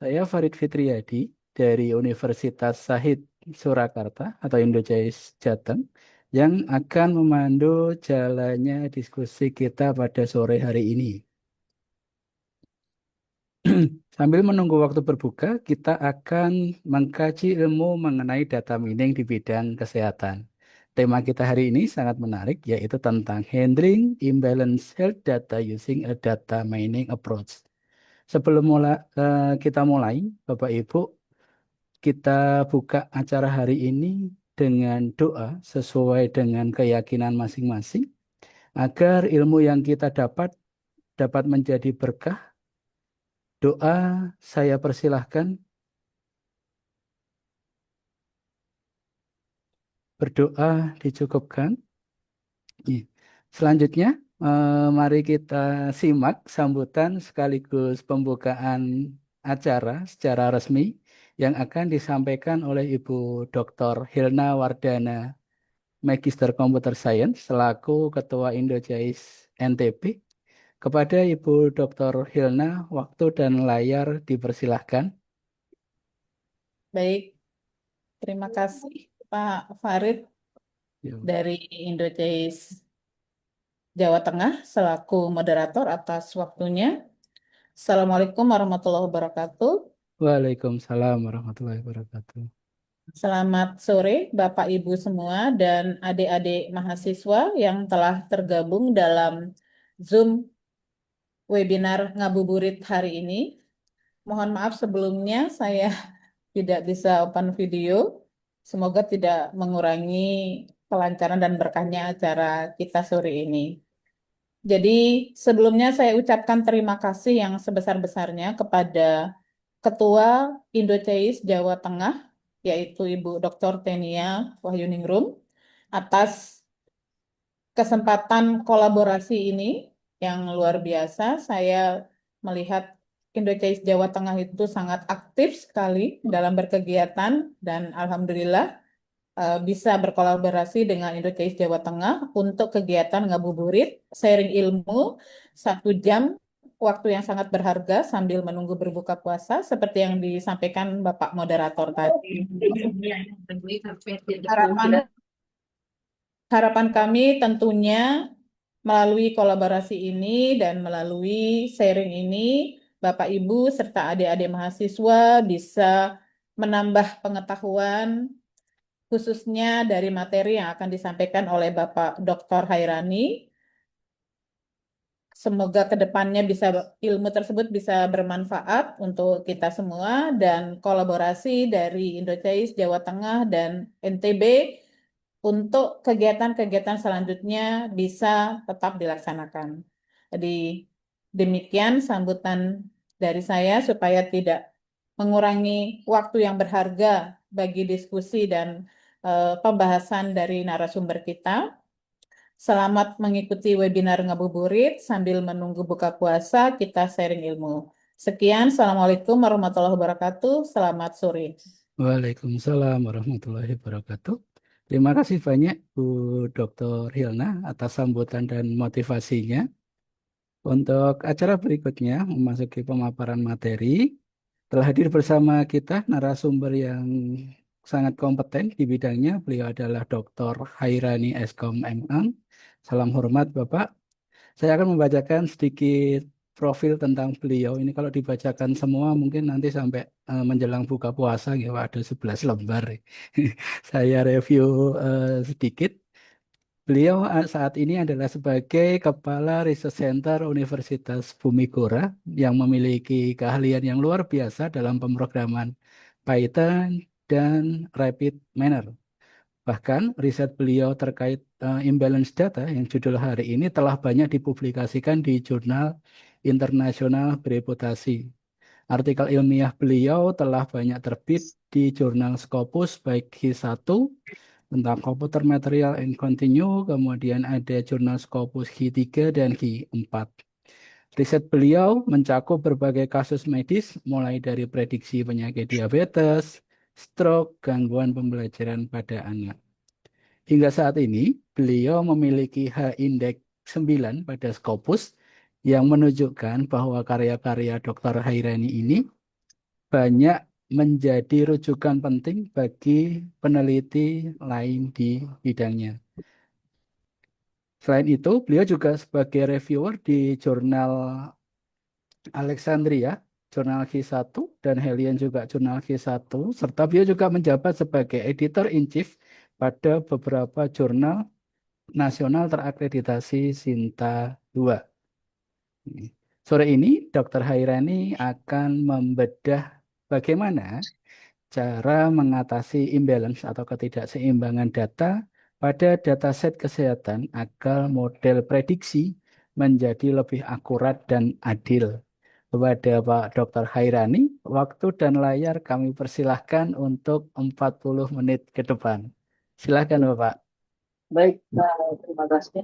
Saya Farid Fitriyadi dari Universitas Sahid Surakarta atau Indojais Jateng yang akan memandu jalannya diskusi kita pada sore hari ini. Sambil menunggu waktu berbuka, kita akan mengkaji ilmu mengenai data mining di bidang kesehatan. Tema kita hari ini sangat menarik, yaitu tentang handling imbalance health data using a data mining approach. Sebelum kita mulai, Bapak Ibu, kita buka acara hari ini dengan doa sesuai dengan keyakinan masing-masing agar ilmu yang kita dapat dapat menjadi berkah. Doa saya persilahkan berdoa dicukupkan. Iya. Selanjutnya, mari kita simak sambutan sekaligus pembukaan acara secara resmi yang akan disampaikan oleh Ibu Dr. Hilna Wardana, Magister Computer Science selaku Ketua Indojais NTP. Kepada Ibu Dr. Hilna, waktu dan layar dipersilahkan. Baik, terima kasih Pak Farid Yo. dari Indojais Jawa Tengah selaku moderator atas waktunya. Assalamualaikum warahmatullahi wabarakatuh. Waalaikumsalam warahmatullahi wabarakatuh. Selamat sore Bapak Ibu semua dan adik-adik mahasiswa yang telah tergabung dalam Zoom webinar ngabuburit hari ini. Mohon maaf sebelumnya saya tidak bisa open video. Semoga tidak mengurangi kelancaran dan berkahnya acara kita sore ini. Jadi sebelumnya saya ucapkan terima kasih yang sebesar-besarnya kepada Ketua Indocais Jawa Tengah, yaitu Ibu Dr. Tenia Wahyuningrum, atas kesempatan kolaborasi ini yang luar biasa. Saya melihat Indocais Jawa Tengah itu sangat aktif sekali dalam berkegiatan dan alhamdulillah bisa berkolaborasi dengan Indocais Jawa Tengah untuk kegiatan ngabuburit, sharing ilmu 1 jam waktu yang sangat berharga sambil menunggu berbuka puasa seperti yang disampaikan Bapak Moderator tadi. Harapan harapan kami tentunya melalui kolaborasi ini dan melalui sharing ini, Bapak Ibu serta adik-adik mahasiswa bisa menambah pengetahuan khususnya dari materi yang akan disampaikan oleh Bapak Dr. Hairani. Semoga ke depannya ilmu tersebut bisa bermanfaat untuk kita semua dan kolaborasi dari Indocais, Jawa Tengah, dan NTB untuk kegiatan-kegiatan selanjutnya bisa tetap dilaksanakan. Jadi demikian sambutan dari saya supaya tidak mengurangi waktu yang berharga bagi diskusi dan pembahasan dari narasumber kita. Selamat mengikuti webinar ngabuburit sambil menunggu buka puasa, kita sharing ilmu. Sekian, Assalamualaikum warahmatullahi wabarakatuh. Selamat sore. Waalaikumsalam warahmatullahi wabarakatuh. Terima kasih banyak Bu Dr. Hilna atas sambutan dan motivasinya. Untuk acara berikutnya memasuki pemaparan materi, telah hadir bersama kita narasumber yang sangat kompeten di bidangnya. Beliau adalah Dr. Hairani Eskom MAng. Salam hormat Bapak. Saya akan membacakan sedikit profil tentang beliau. Ini kalau dibacakan semua mungkin nanti sampai menjelang buka puasa ya, ada 11 lembar. Saya review sedikit. Beliau saat ini adalah sebagai Kepala Research Center Universitas Bumi Gora yang memiliki keahlian yang luar biasa dalam pemrograman Python dan Rapid Manner. Bahkan riset beliau terkait imbalance data yang judul hari ini telah banyak dipublikasikan di jurnal internasional bereputasi. Artikel ilmiah beliau telah banyak terbit di jurnal Scopus baik H1 tentang Computer Material and Continue, kemudian ada jurnal Scopus H3 dan H4. Riset beliau mencakup berbagai kasus medis, mulai dari prediksi penyakit diabetes, stroke, gangguan pembelajaran pada anak. Hingga saat ini, beliau memiliki H-index 9 pada Scopus yang menunjukkan bahwa karya-karya Dr. Hairani ini banyak menjadi rujukan penting bagi peneliti lain di bidangnya. Selain itu, beliau juga sebagai reviewer di jurnal Alexandria, jurnal Q1, dan Helion juga jurnal Q1, serta beliau juga menjabat sebagai editor-in-chief pada beberapa jurnal nasional terakreditasi Sinta 2. Sore ini, Dr. Hairani akan membedah bagaimana cara mengatasi imbalance atau ketidakseimbangan data pada dataset kesehatan agar model prediksi menjadi lebih akurat dan adil. Kepada Pak Dr. Hairani, waktu dan layar kami persilahkan untuk 40 menit ke depan. Silakan Bapak. Baik, terima kasih.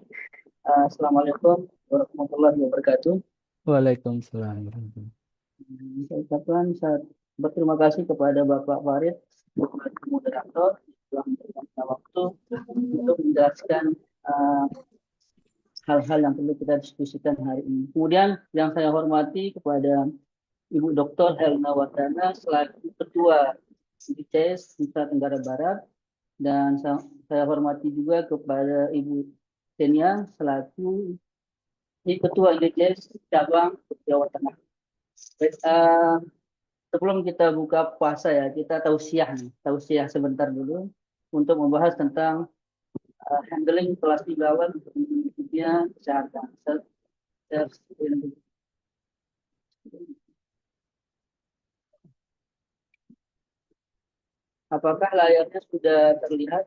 Assalamualaikum warahmatullahi wabarakatuh. Waalaikumsalam warahmatullahi Saya ucapkan berterima kasih kepada Bapak Farid, sebagai moderator, yang memberikan waktu untuk menjelaskan uh, hal-hal yang perlu kita diskusikan hari ini. Kemudian yang saya hormati kepada Ibu Dr. Helena Wardana selaku Ketua ICS Nusa Tenggara Barat, dan saya hormati juga kepada Ibu Tenia selaku Ketua ICS Cabang Jawa Tengah. Baik, sebelum kita buka puasa ya, kita tausiah sebentar dulu untuk membahas tentang handling kelas tigawan untuk mengikutinya kesehatan. Apakah layarnya sudah terlihat?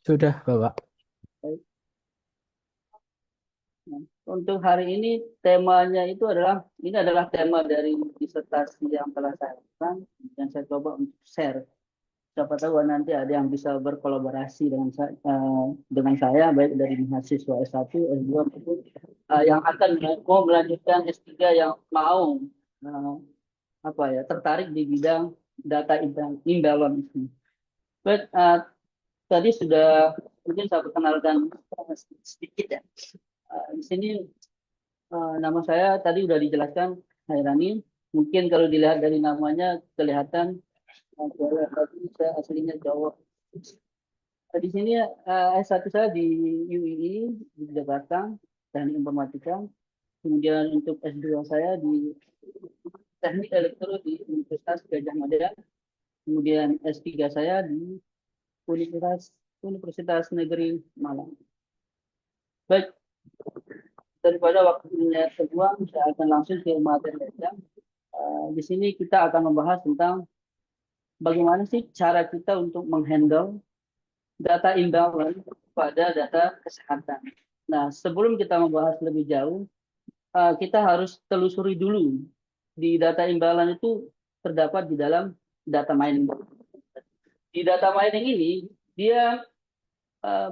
Sudah, Bapak. Baik. Nah, untuk hari ini temanya itu adalah tema dari disertasi yang telah saya lakukan dan saya coba untuk share. Siapa tahu nanti ada yang bisa berkolaborasi dengan saya baik dari mahasiswa S1, S2 maupun yang akan mau melanjutkan S3 yang mau tertarik di bidang data imbalance. Baik, tadi sudah mungkin saya perkenalkan sedikit ya. Di sini nama saya tadi sudah dijelaskan, Hairani. Mungkin kalau dilihat dari namanya kelihatan saya aslinya Jawa. Di sini S1 saya di UII di Jakarta, Teknik Informatika. Kemudian untuk S2 saya di Teknik Elektro di Universitas Gadjah Mada. Kemudian S3 saya di Universitas Negeri Malang. Baik, daripada waktunya terbuang, saya akan langsung ke materi. Di sini kita akan membahas tentang bagaimana sih cara kita untuk menghandle data imbalance pada data kesehatan. Nah, sebelum kita membahas lebih jauh, kita harus telusuri dulu di data imbalance itu terdapat di dalam data mining. Di data mining ini, dia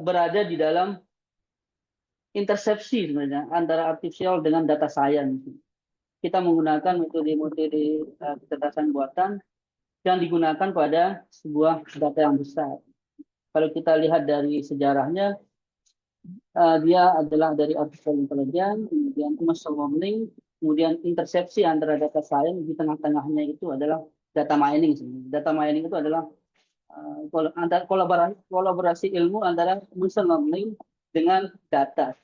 berada di dalam intersepsi sebenarnya antara artificial dengan data science. Kita menggunakan metode-metode kecerdasan buatan yang digunakan pada sebuah data yang besar. Kalau kita lihat dari sejarahnya, dia adalah dari artificial intelligence, kemudian machine learning, kemudian intersepsi antara data science, di tengah-tengahnya itu adalah data mining. Data mining itu adalah kolaborasi ilmu antara machine learning dengan data.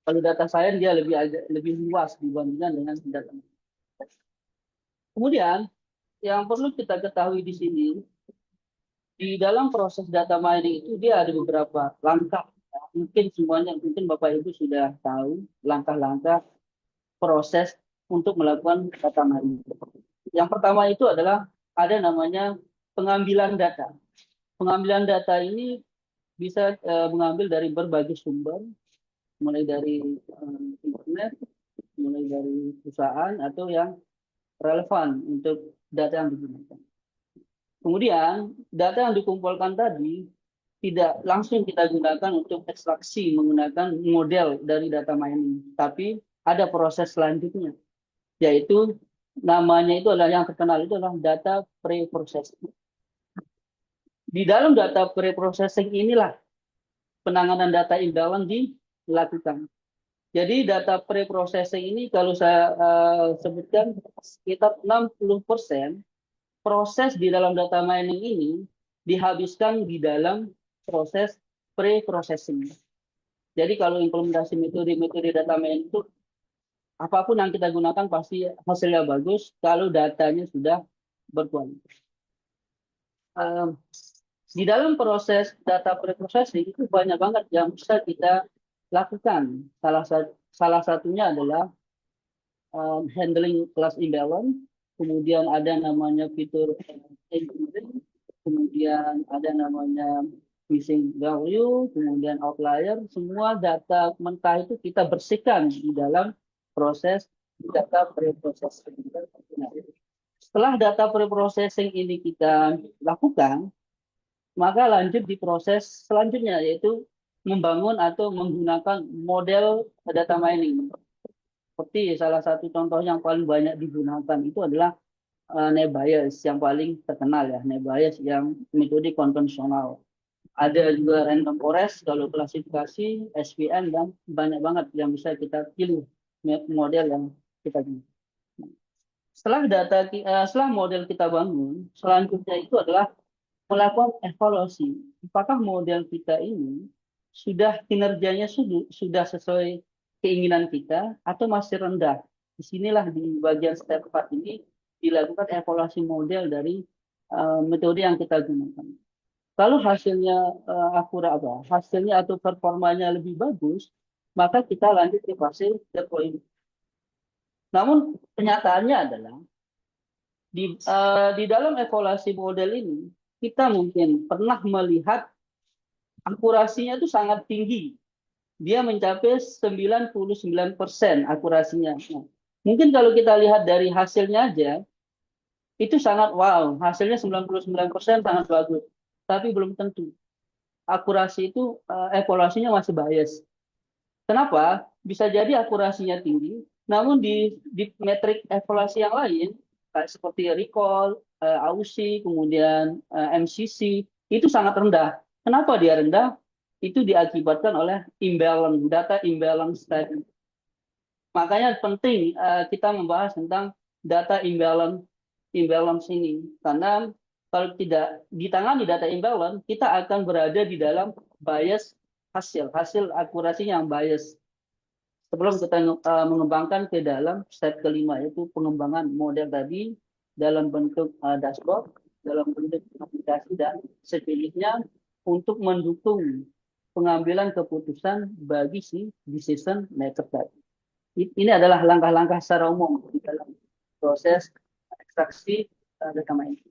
Kalau data science dia lebih luas dibandingkan dengan data. Kemudian yang perlu kita ketahui di sini, di dalam proses data mining itu dia ada beberapa langkah. Mungkin Bapak Ibu sudah tahu langkah-langkah proses untuk melakukan data mining. Yang pertama itu adalah ada namanya pengambilan data. Pengambilan data ini bisa mengambil dari berbagai sumber, mulai dari internet, mulai dari perusahaan atau yang relevan untuk data yang digunakan. Kemudian data yang dikumpulkan tadi tidak langsung kita gunakan untuk ekstraksi menggunakan model dari data mining, tapi ada proses selanjutnya, yaitu namanya itu adalah yang terkenal itu adalah data pre-processing. Di dalam data pre-processing inilah penanganan data imbalance dilakukan. Jadi data pre-processing ini kalau saya sebutkan sekitar 60% proses di dalam data mining ini dihabiskan di dalam proses pre-processing. Jadi kalau implementasi metode-metode data mining itu apapun yang kita gunakan pasti hasilnya bagus kalau datanya sudah berkualitas. Di dalam proses data pre-processing itu banyak banget yang bisa kita lakukan. Salah satunya adalah handling class imbalance, kemudian ada namanya fitur engineering, kemudian ada namanya missing value, kemudian outlier, semua data mentah itu kita bersihkan di dalam proses data pre-processing. Nah, setelah data pre-processing ini kita lakukan, maka lanjut di proses selanjutnya yaitu membangun atau menggunakan model data mining. Seperti salah satu contoh yang paling banyak digunakan itu adalah Nebayes yang paling terkenal ya, Nebayes yang metode konvensional. Ada juga random forest kalau klasifikasi, SVM dan banyak banget yang bisa kita pilih model yang kita pilih. Setelah model kita bangun, selanjutnya itu adalah melakukan evaluasi. Apakah model kita ini sudah kinerjanya sudah sesuai keinginan kita atau masih rendah? Disinilah di bagian step 4 ini dilakukan evaluasi model dari metode yang kita gunakan. Kalau hasilnya akurat hasilnya atau performanya lebih bagus, maka kita lanjut ke fase deployment. Namun kenyataannya adalah di dalam evaluasi model ini kita mungkin pernah melihat akurasinya itu sangat tinggi. Dia mencapai 99% akurasinya. Nah, mungkin kalau kita lihat dari hasilnya aja, itu sangat wow. Hasilnya 99% sangat bagus. Tapi belum tentu. Akurasi itu evaluasinya masih bias. Kenapa? Bisa jadi akurasinya tinggi, namun di metrik evaluasi yang lain, seperti recall, AUSI, kemudian MCC, itu sangat rendah. Kenapa dia rendah? Itu diakibatkan oleh imbalance, data imbalance tadi. Makanya penting kita membahas tentang data imbalance ini. Karena kalau tidak ditangani data imbalance, kita akan berada di dalam bias hasil akurasi yang bias. Sebelum kita mengembangkan ke dalam step kelima, yaitu pengembangan model tadi dalam bentuk dashboard, dalam bentuk aplikasi dan sejenisnya untuk mendukung pengambilan keputusan bagi si decision maker tadi. Ini adalah langkah-langkah secara umum di dalam proses ekstraksi data mining.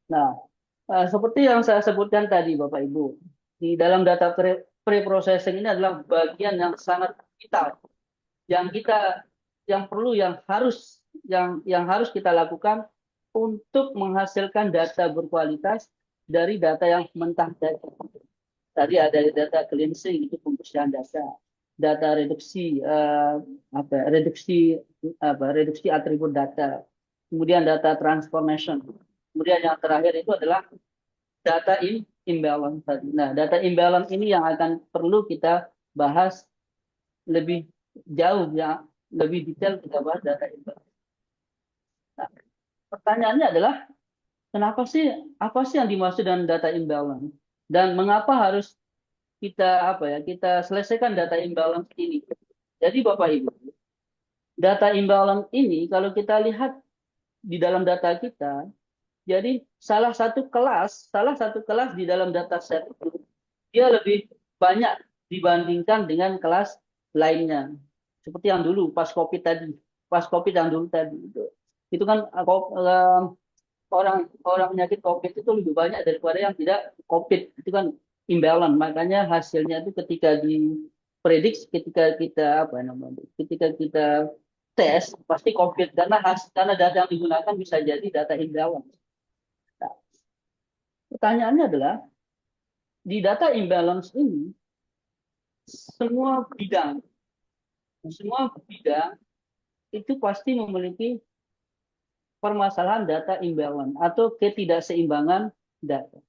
Nah, seperti yang saya sebutkan tadi, Bapak Ibu, di dalam data pre-processing ini adalah bagian yang sangat vital, yang harus kita lakukan untuk menghasilkan data berkualitas dari data yang mentah tadi. Tadi ada data cleansing, itu pembersihan data reduksi reduksi atribut data, kemudian data transformation, kemudian yang terakhir itu adalah data imbalance tadi. Nah, data imbalance ini yang akan perlu kita bahas lebih jauh ya, lebih detail kita bahas data imbalance. Nah, pertanyaannya adalah apa sih yang dimaksud dengan data imbalance dan mengapa harus kita selesaikan data imbalance ini. Jadi Bapak Ibu, data imbalance ini kalau kita lihat di dalam data kita, jadi salah satu kelas di dalam dataset itu dia lebih banyak dibandingkan dengan kelas lainnya. Seperti yang dulu pas COVID yang dulu tadi itu kan orang penyakit COVID itu lebih banyak daripada yang tidak COVID. Itu kan imbalance. Makanya hasilnya itu ketika diprediksi, ketika kita tes pasti COVID karena data yang digunakan bisa jadi data imbalance. Nah, pertanyaannya adalah di data imbalance ini semua bidang itu pasti memiliki permasalahan data imbalance atau ketidakseimbangan data.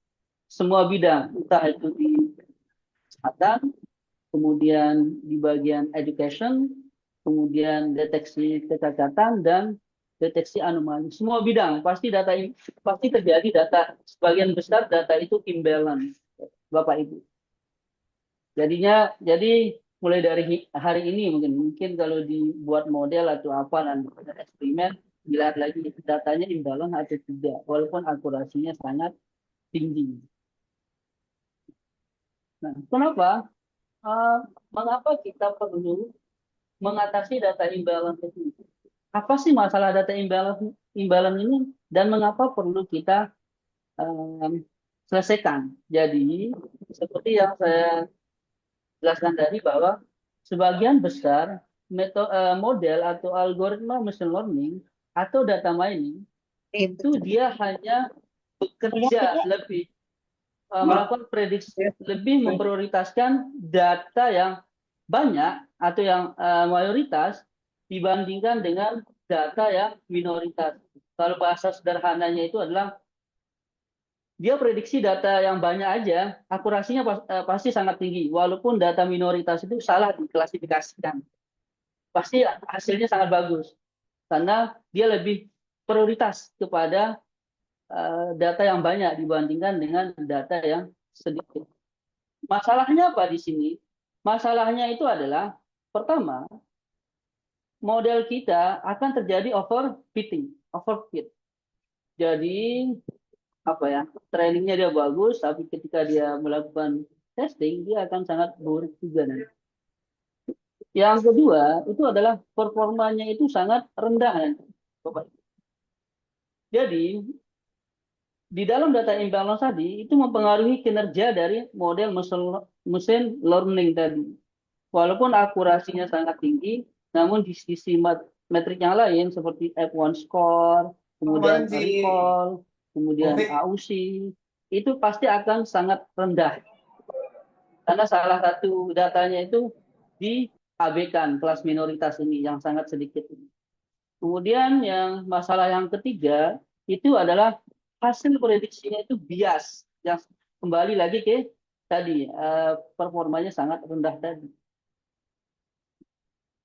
Semua bidang, entah itu di kesehatan, kemudian di bagian education, kemudian deteksi kecacatan dan deteksi anomali. Semua bidang pasti terjadi sebagian besar data itu imbalance, Bapak Ibu. Jadi mulai dari hari ini mungkin kalau dibuat model atau apa dan eksperimen dilihat lagi datanya imbalance atau tidak, walaupun akurasinya sangat tinggi. Nah, kenapa? Mengapa kita perlu mengatasi data imbalance itu? Apa sih masalah data imbalance ini dan mengapa perlu kita selesaikan? Jadi, seperti yang saya jelaskan tadi bahwa sebagian besar model atau algoritma machine learning atau data mining itu dia hanya bekerja lebih melakukan prediksi, lebih memprioritaskan data yang banyak atau yang mayoritas dibandingkan dengan data yang minoritas. Kalau bahasa sederhananya itu adalah dia prediksi data yang banyak aja, akurasinya pasti sangat tinggi. Walaupun data minoritas itu salah diklasifikasikan, pasti hasilnya sangat bagus karena dia lebih prioritas kepada data yang banyak dibandingkan dengan data yang sedikit. Masalahnya apa di sini? Masalahnya itu adalah pertama, model kita akan terjadi overfit. Jadi apa ya? Trainingnya dia bagus, tapi ketika dia melakukan testing dia akan sangat buruk juga nanti. Yang kedua itu adalah performanya itu sangat rendah nanti. Jadi di dalam data imbalance tadi itu mempengaruhi kinerja dari model machine learning tadi. Walaupun akurasinya sangat tinggi, namun di sisi metrik yang lain seperti F1 score, kemudian recall, kemudian AUC, itu pasti akan sangat rendah. Karena salah satu datanya itu diabaikan kelas minoritas ini yang sangat sedikit. Kemudian masalah yang ketiga itu adalah hasil prediksinya itu bias, yang kembali lagi ke tadi performanya sangat rendah tadi.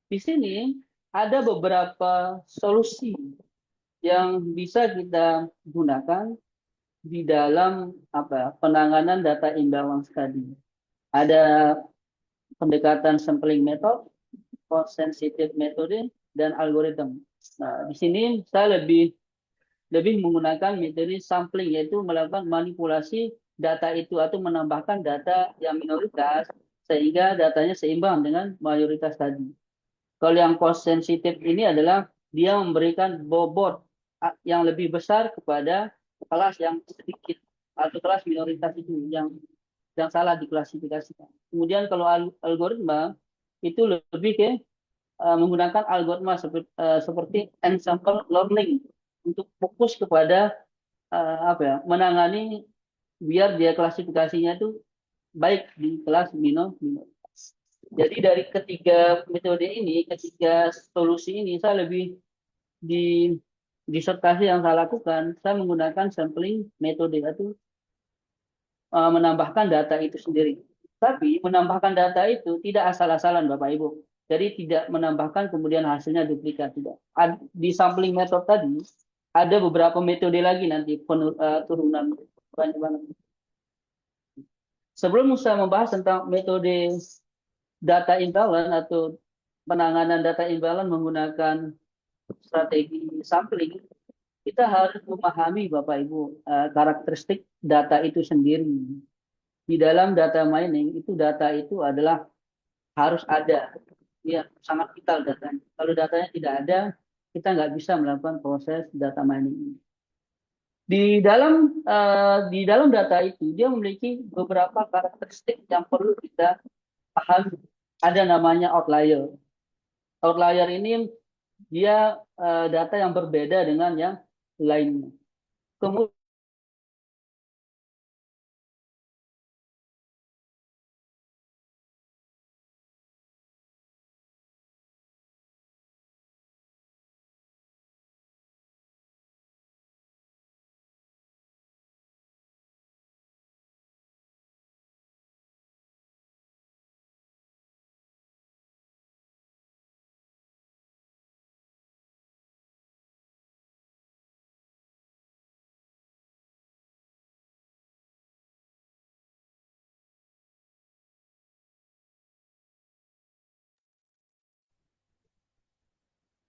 Di sini ada beberapa solusi yang bisa kita gunakan di dalam penanganan data imbalance tadi. Ada pendekatan sampling method, cost sensitive metode, dan algoritma. Nah, di sini saya lebih menggunakan metode sampling, yaitu melakukan manipulasi data itu atau menambahkan data yang minoritas sehingga datanya seimbang dengan mayoritas tadi. Kalau yang cost sensitif ini adalah dia memberikan bobot yang lebih besar kepada kelas yang sedikit atau kelas minoritas itu yang salah diklasifikasikan. Kemudian kalau algoritma itu lebih ke menggunakan algoritma seperti ensemble learning untuk fokus kepada menangani biar dia klasifikasinya itu baik di kelas minoritas. Jadi dari ketiga solusi ini saya lebih di disertasi yang saya lakukan, saya menggunakan sampling metode itu menambahkan data itu sendiri. Tapi menambahkan data itu tidak asal-asalan Bapak Ibu. Jadi tidak menambahkan kemudian hasilnya duplikat, tidak. Di sampling metode tadi ada beberapa metode lagi nanti turunan banyak banget. Sebelum saya membahas tentang metode data imbalance atau penanganan data imbalance menggunakan strategi sampling, kita harus memahami Bapak Ibu karakteristik data itu sendiri. Di dalam data mining itu data itu adalah harus ada, ya sangat vital datanya. Kalau datanya tidak ada, kita nggak bisa melakukan proses data mining ini. Di dalam data itu dia memiliki beberapa karakteristik yang perlu kita pahami. Ada namanya outlier. Outlier ini dia data yang berbeda dengan yang lainnya. Kemudian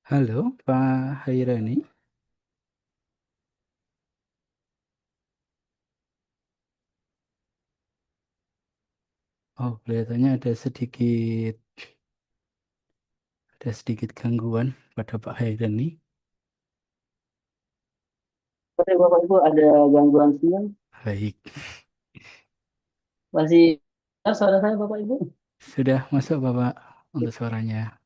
Halo, Pak Hairani. Oh, kelihatannya ada sedikit gangguan pada Pak Hairani. Oke, Bapak Ibu ada gangguan sinyal? Baik, Masih dengar suara saya Bapak Ibu? sudah masuk Bapak untuk suaranya.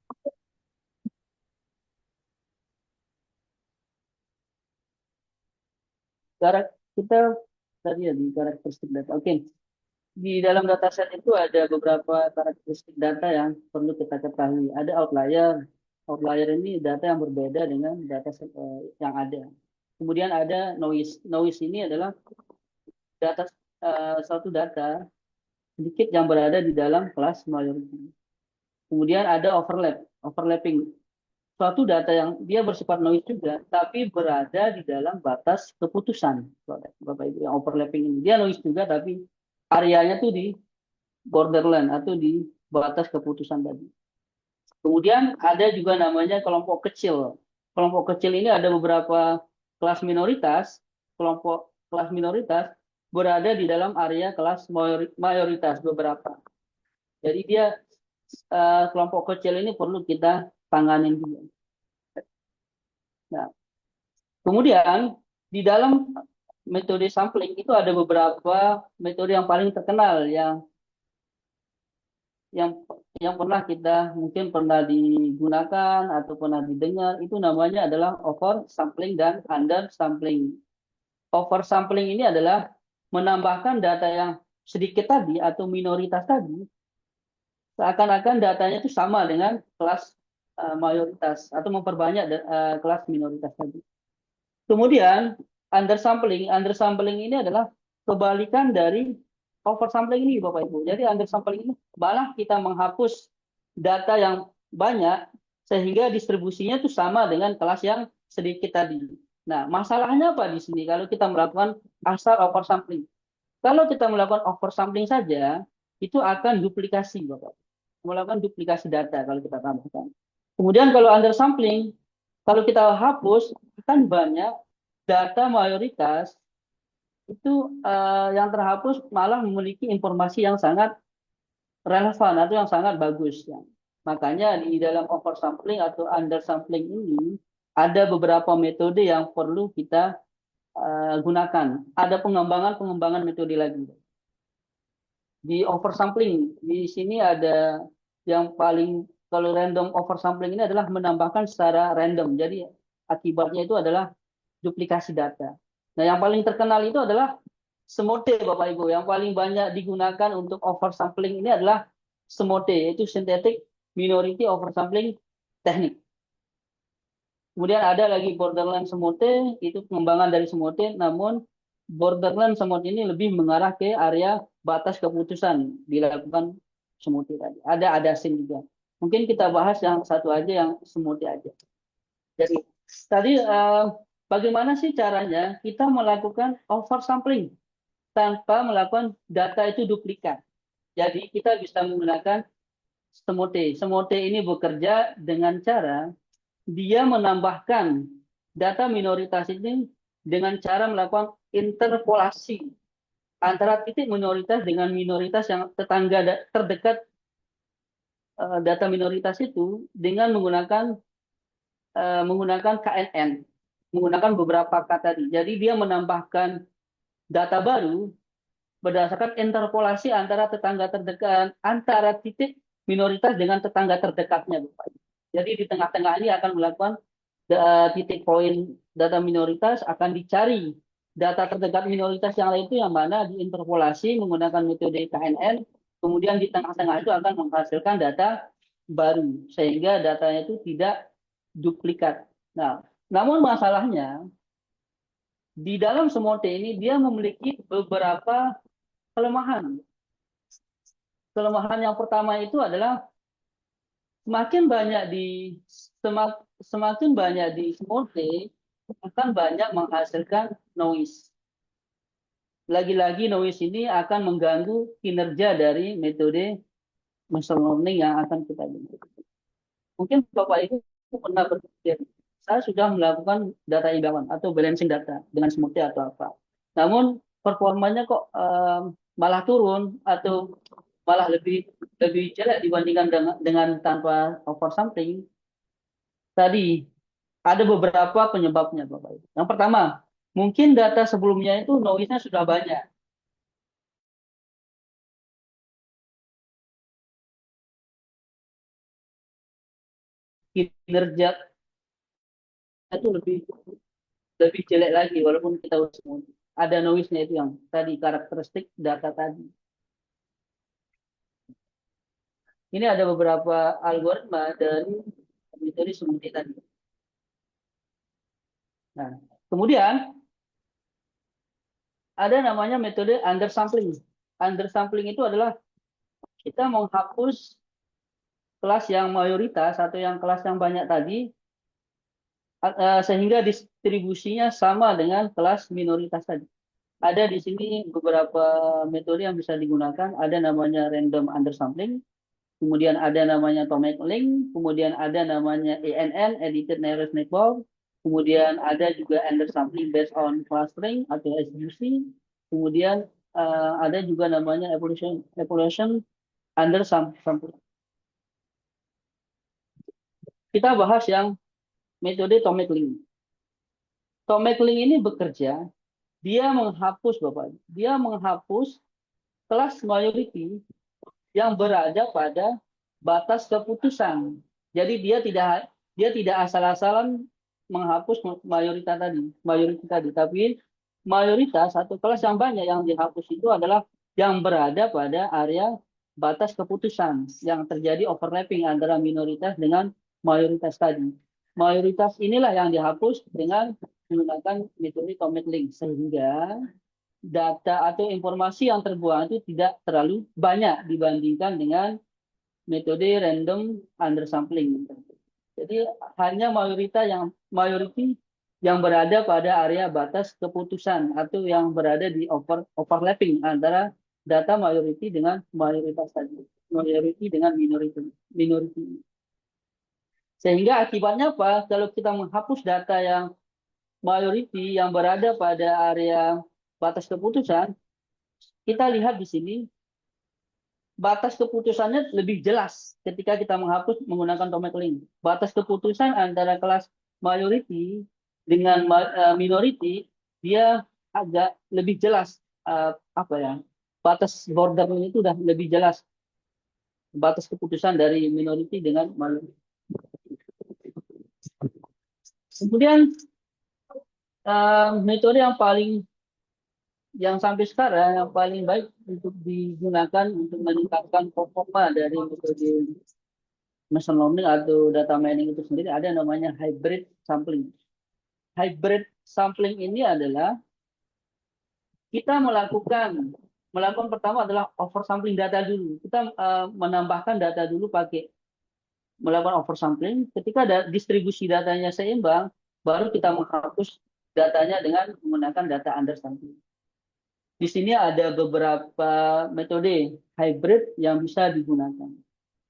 Kita tadi ya di karakteristik data. Oke, di dalam dataset itu ada beberapa karakteristik data yang perlu kita ketahui. Ada outlier. Outlier ini data yang berbeda dengan dataset yang ada. Kemudian ada noise. Noise ini adalah data suatu data sedikit yang berada di dalam kelas majority. Kemudian ada overlap, overlapping. Suatu data yang dia bersifat noise juga, tapi berada di dalam batas keputusan. Bapak Ibu, yang overlapping ini dia noise juga, tapi areanya tuh di borderland atau di batas keputusan tadi. Kemudian ada juga namanya kelompok kecil. Kelompok kecil ini ada beberapa kelas minoritas. Kelompok kelas minoritas berada di dalam area kelas mayoritas beberapa. Jadi dia kelompok kecil ini perlu kita tanganin juga. Nah, kemudian di dalam metode sampling itu ada beberapa metode yang paling terkenal yang yang pernah kita mungkin pernah digunakan atau pernah didengar itu namanya adalah oversampling dan undersampling. Oversampling ini adalah menambahkan data yang sedikit tadi atau minoritas tadi seakan-akan datanya itu sama dengan kelas mayoritas atau memperbanyak kelas minoritas tadi. Kemudian undersampling, undersampling ini adalah kebalikan dari oversampling ini Bapak Ibu. Jadi undersampling ini malah kita menghapus data yang banyak sehingga distribusinya itu sama dengan kelas yang sedikit tadi. Nah, masalahnya apa di sini kalau kita melakukan asal oversampling? Kalau kita melakukan oversampling saja, itu akan duplikasi Bapak. Melakukan duplikasi data kalau kita tambahkan. Kemudian kalau undersampling, kalau kita hapus, akan banyak data mayoritas itu yang terhapus malah memiliki informasi yang sangat relevan atau yang sangat bagus. Ya. Makanya di dalam oversampling atau undersampling ini ada beberapa metode yang perlu kita gunakan. Ada pengembangan metode lagi. Di oversampling, di sini ada yang paling, kalau random oversampling ini adalah menambahkan secara random. Jadi akibatnya itu adalah duplikasi data. Nah, yang paling terkenal itu adalah SMOTE, Bapak Ibu. Yang paling banyak digunakan untuk oversampling ini adalah SMOTE, yaitu Synthetic Minority Oversampling Technique. Kemudian ada lagi borderland SMOTE, itu pengembangan dari SMOTE, namun borderland SMOTE ini lebih mengarah ke area batas keputusan dilakukan SMOTE tadi. Ada SIM juga. Mungkin kita bahas yang satu aja, yang SMOTE aja. Jadi tadi bagaimana sih caranya kita melakukan oversampling tanpa melakukan data itu duplikat. Jadi kita bisa menggunakan SMOTE. SMOTE ini bekerja dengan cara dia menambahkan data minoritas ini dengan cara melakukan interpolasi antara titik minoritas dengan minoritas yang tetangga terdekat data minoritas itu dengan menggunakan KNN, menggunakan beberapa kata tadi. Jadi dia menambahkan data baru berdasarkan interpolasi antara tetangga terdekat, antara titik minoritas dengan tetangga terdekatnya. Jadi di tengah-tengah ini akan melakukan titik poin data minoritas, akan dicari data terdekat minoritas yang lain itu yang mana diinterpolasi menggunakan metode KNN, kemudian di tengah-tengah itu akan menghasilkan data baru, sehingga datanya itu tidak duplikat. Nah, namun masalahnya di dalam SMOTE ini dia memiliki beberapa kelemahan. Kelemahan yang pertama itu adalah semakin banyak di semakin banyak di SMOTE akan banyak menghasilkan noise. Lagi-lagi noise ini akan mengganggu kinerja dari metode machine learning yang akan kita gunakan. Mungkin Bapak Ibu Aku pernah berpikir, saya sudah melakukan data imbang atau balancing data dengan Smoothie atau apa. Namun performanya kok malah turun atau malah lebih lebih jelek dibandingkan dengan tanpa oversampling. Tadi ada beberapa penyebabnya, Bapak Ibu. Yang pertama, mungkin data sebelumnya itu noise-nya sudah banyak. Kinerja itu lebih jelek lagi walaupun kita udah semua. Ada noise-nya itu yang tadi karakteristik data tadi. Ini ada beberapa algoritma dari metode Smoothie tadi. Nah, kemudian ada namanya metode undersampling. Undersampling itu adalah kita menghapus kelas yang mayoritas atau yang kelas yang banyak tadi sehingga distribusinya sama dengan kelas minoritas tadi. Ada di sini beberapa metode yang bisa digunakan. Ada namanya random undersampling, kemudian ada namanya Tomac Link, kemudian ada namanya ENN, Edited Nearest Neighbor, kemudian ada juga undersampling based on clustering atau SUC, kemudian ada juga namanya evolution undersampling. Kita bahas yang metode Tomac Link. Tomac Link ini bekerja, dia menghapus Bapak, dia menghapus kelas majority yang berada pada batas keputusan. Jadi dia tidak asal-asalan menghapus mayoritas tadi, tapi mayoritas atau kelas yang banyak yang dihapus itu adalah yang berada pada area batas keputusan yang terjadi overlapping antara minoritas dengan mayoritas tadi. Mayoritas inilah yang dihapus dengan menggunakan metode Tomac Link sehingga data atau informasi yang terbuang itu tidak terlalu banyak dibandingkan dengan metode random undersampling. Jadi hanya majority yang berada pada area batas keputusan atau yang berada di overlapping antara data majority dengan mayoritas tadi, majority dengan minority. Sehingga akibatnya apa? Kalau kita menghapus data yang majority yang berada pada area batas keputusan, kita lihat di sini batas keputusannya lebih jelas ketika kita menghapus menggunakan Tomac Link. Batas keputusan antara kelas majority dengan minority dia agak lebih jelas apa ya? Batas bordernya itu sudah lebih jelas batas keputusan dari minority dengan majority. Kemudian metode yang sampai sekarang yang paling baik untuk digunakan untuk meningkatkan performa dari metode machine learning atau data mining itu sendiri ada namanya hybrid sampling. Hybrid sampling ini adalah kita melakukan pertama adalah oversampling data dulu. Kita menambahkan data dulu pakai melakukan oversampling. Ketika distribusi datanya seimbang, baru kita menghapus datanya dengan menggunakan data undersampling. Di sini ada beberapa metode hybrid yang bisa digunakan.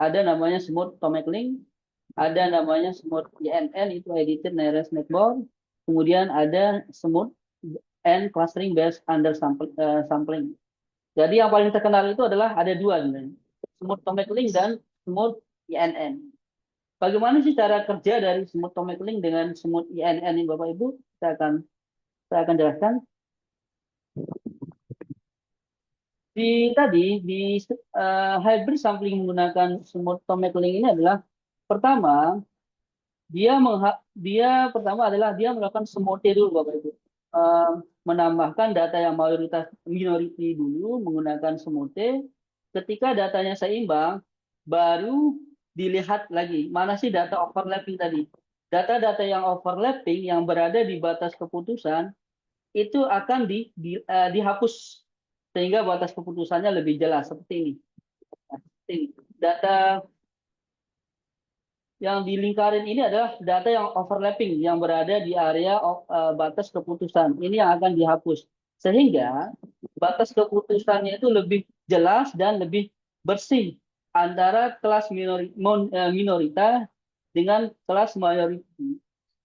Ada namanya Smooth Tomac Link, ada namanya Smooth ENN, itu Edited Nearest Neighbor, kemudian ada Smooth and Clustering Based Undersampling. Jadi yang paling terkenal itu adalah ada dua, Smooth Tomac Link dan Smooth ENN. Bagaimana sih cara kerja dari Smooth Tomac Link dengan Smooth ENN ini Bapak Ibu? Saya akan jelaskan. Di hybrid sampling menggunakan Smooth Tomac Link ini adalah pertama dia melakukan smoothie dulu Bapak Ibu. Menambahkan data yang mayoritas minority dulu menggunakan smoothie. Ketika datanya seimbang, baru dilihat lagi mana sih data overlapping tadi. Data-data yang overlapping yang berada di batas keputusan itu akan dihapus sehingga batas keputusannya lebih jelas seperti ini. Data yang di lingkaran ini adalah data yang overlapping yang berada di area batas keputusan. Ini yang akan dihapus sehingga batas keputusannya itu lebih jelas dan lebih bersih antara kelas minoritas dengan kelas majority.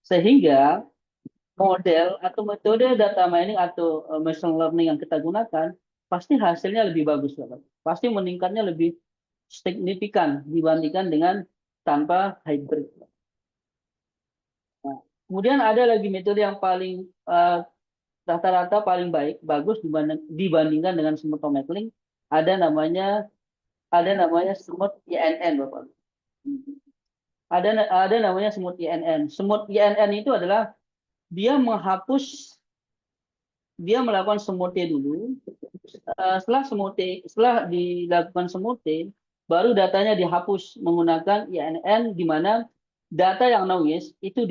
Sehingga model atau metode data mining atau machine learning yang kita gunakan pasti hasilnya lebih bagus, Bapak. Pasti meningkatnya lebih signifikan dibandingkan dengan tanpa hybrid. Nah, kemudian ada lagi metode yang paling rata-rata paling bagus dibandingkan dengan smooth tomatling. Ada namanya smooth INN, Bapak. Ada namanya smooth INN. Smooth INN itu adalah dia melakukan smoothie dulu. Setelah dilakukan smoothie, baru datanya dihapus menggunakan INN, di mana data yang noise itu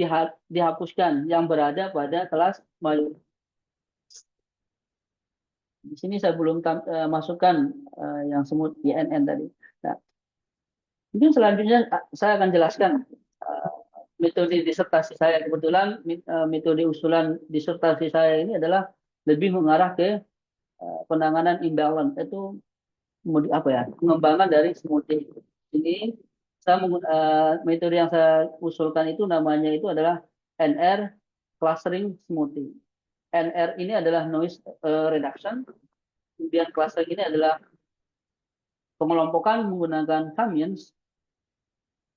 dihapuskan yang berada pada kelas mayoritas. Di sini saya belum masukkan yang smooth INN tadi. Nah, mungkin selanjutnya saya akan jelaskan metode disertasi saya. Kebetulan metode usulan disertasi saya ini adalah lebih mengarah ke penanganan imbalance, itu pengembangan dari smoothie. Ini metode yang saya usulkan itu namanya itu adalah NR clustering smoothie. NR ini adalah noise reduction, kemudian clustering ini adalah pengelompokan menggunakan Kamiens,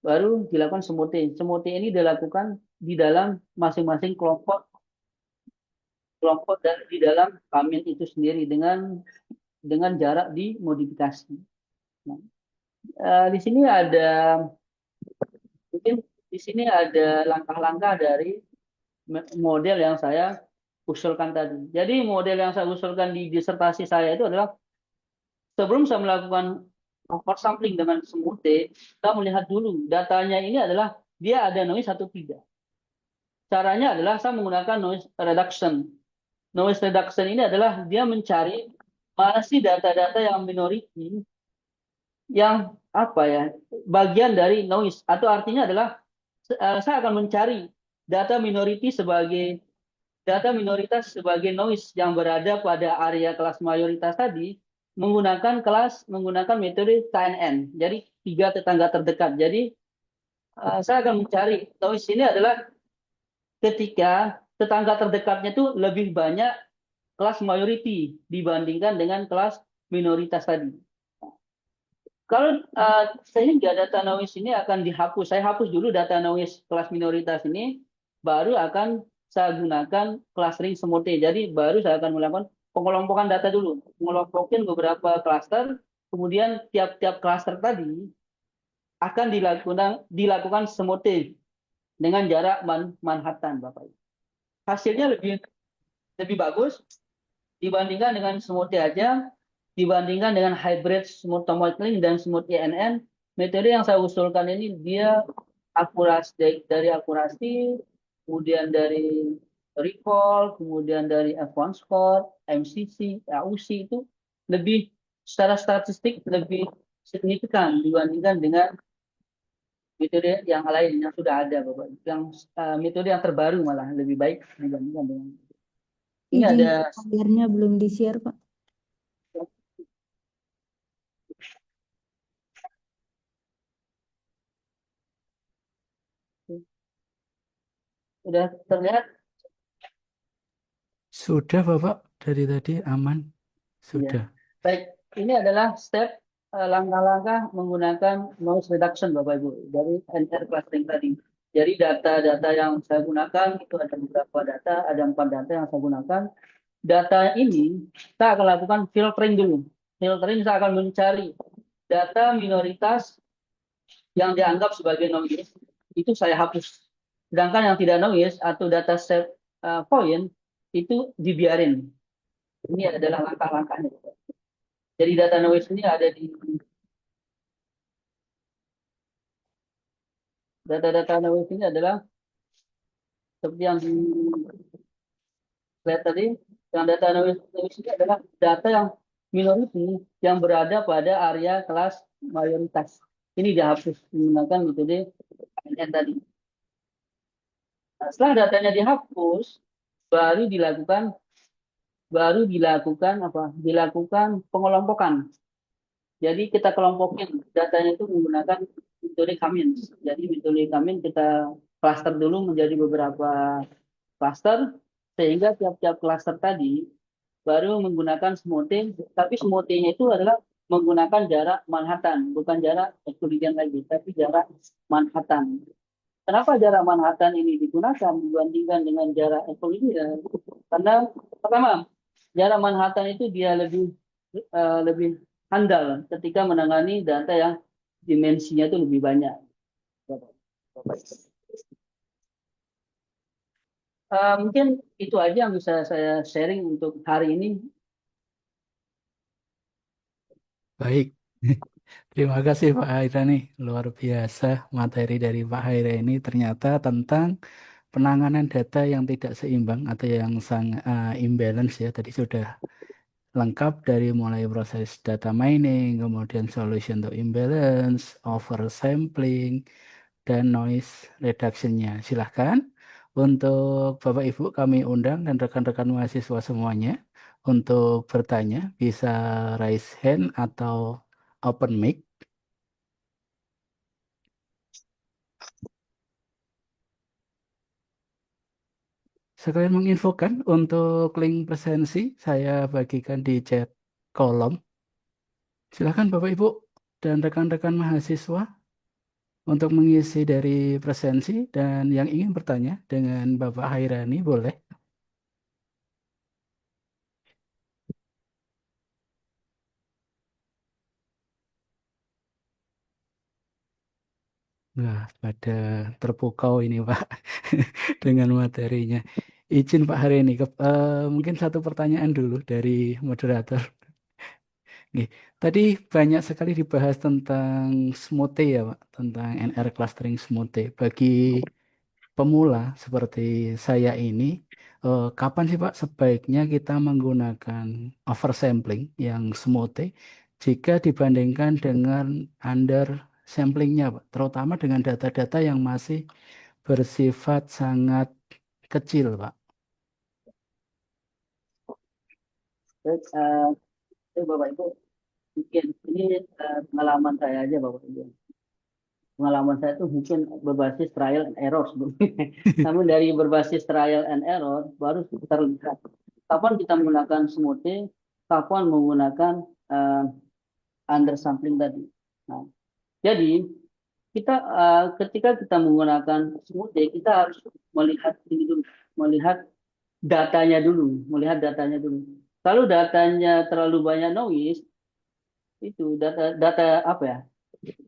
baru dilakukan smoothie. Smoothie ini dilakukan di dalam masing-masing kelompok dan di dalam Kamiens itu sendiri dengan jarak dimodifikasi. Nah, di sini ada mungkin di sini ada langkah-langkah dari model yang saya usulkan tadi. Jadi model yang saya usulkan di disertasi saya itu adalah sebelum saya melakukan oversampling dengan smoothie, kita melihat dulu datanya ini adalah dia ada noise atau tidak. Caranya adalah saya menggunakan noise reduction. Noise reduction ini adalah dia mencari mana sih data-data yang minority, yang bagian dari noise, atau artinya adalah saya akan mencari data minoritas sebagai noise yang berada pada area kelas mayoritas tadi menggunakan metode KNN. Jadi 3 tetangga terdekat. Jadi saya akan mencari noise ini adalah ketika tetangga terdekatnya itu lebih banyak kelas majority dibandingkan dengan kelas minoritas tadi. Kalau sehingga data noise ini akan dihapus. Saya hapus dulu data noise kelas minoritas ini, baru akan saya gunakan clustering smoothie. Jadi baru saya akan melakukan pengelompokan data dulu. Mengelompokin beberapa cluster, kemudian tiap-tiap cluster tadi akan dilakukan smoothie dengan jarak Manhattan, Bapak. Hasilnya lebih bagus dibandingkan dengan smoothie aja, dibandingkan dengan hybrid smooth tomatling dan smooth INN. Metode yang saya usulkan ini dia akurasi, kemudian dari recall, kemudian dari F1 score, MCC, AUC itu lebih secara statistik lebih signifikan dibandingkan dengan metode yang lain yang sudah ada, Bapak. Yang metode yang terbaru malah lebih baik dibandingkan dengan ini. Izin Ada layarnya belum di-share, Pak. Sudah terlihat? Sudah, Bapak. Dari tadi aman. Sudah. Ya. Baik, ini adalah step langkah-langkah menggunakan noise reduction, Bapak Ibu, dari NR clustering tadi. Jadi data-data yang saya gunakan itu ada beberapa data, ada 4 data yang saya gunakan. Data ini saya akan lakukan filtering dulu. Filtering saya akan mencari data minoritas yang dianggap sebagai noise, itu saya hapus. Sedangkan yang tidak noise atau data set point itu dibiarin. Ini adalah langkah-langkahnya. Jadi data noise ini ada di data-data noise ini adalah seperti yang dilihat tadi. Yang data noise ini adalah data yang minority yang berada pada area kelas mayoritas. Ini dihapus menggunakan metode KNN tadi. Nah, setelah datanya dihapus, baru dilakukan pengelompokan. Jadi kita kelompokin datanya itu menggunakan metode Cummins. Jadi metode Cummins kita cluster dulu menjadi beberapa cluster, sehingga tiap-tiap cluster tadi baru menggunakan smoothing, tapi smoothingnya itu adalah menggunakan jarak Manhattan, bukan jarak Euclidean lagi, tapi jarak Manhattan. Kenapa jarak Manhattan ini digunakan dibandingkan dengan jarak Euclidean? Karena pertama, jarak Manhattan itu dia lebih handal ketika menangani data yang dimensinya itu lebih banyak. Mungkin itu aja yang bisa saya sharing untuk hari ini. Baik. Terima kasih Pak Haira nih. Luar biasa materi dari Pak Haira ini ternyata tentang penanganan data yang tidak seimbang atau yang sangat imbalance ya. Tadi sudah lengkap dari mulai proses data mining, kemudian solution to imbalance, oversampling, dan noise reduction-nya. Silahkan untuk Bapak Ibu kami undang dan rekan-rekan mahasiswa semuanya untuk bertanya, bisa raise hand atau open mic. Sekalian menginfokan untuk link presensi saya bagikan di chat kolom. Silahkan Bapak Ibu dan rekan-rekan mahasiswa untuk mengisi dari presensi dan yang ingin bertanya dengan Bapak Hairani boleh. Nah, pada terpukau ini Pak dengan materinya. Izin Pak Hairani, mungkin satu pertanyaan dulu dari moderator. Nih, tadi banyak sekali dibahas tentang Smote ya Pak, tentang NR clustering Smote. Bagi pemula seperti saya ini, kapan sih Pak sebaiknya kita menggunakan oversampling yang Smote jika dibandingkan dengan under samplingnya Pak, terutama dengan data-data yang masih bersifat sangat kecil Pak. Baik, Bapak Ibu, mungkin ini pengalaman saya aja Bapak Ibu. Pengalaman saya itu mungkin berbasis trial and error sebetulnya. Namun dari berbasis trial and error baru terlihat kapan kita menggunakan smoothing, kapan menggunakan undersampling tadi. Nah, jadi ketika kita menggunakan smoothing, kita harus melihat ini dulu, melihat datanya dulu. Kalau datanya terlalu banyak noise, itu data apa ya?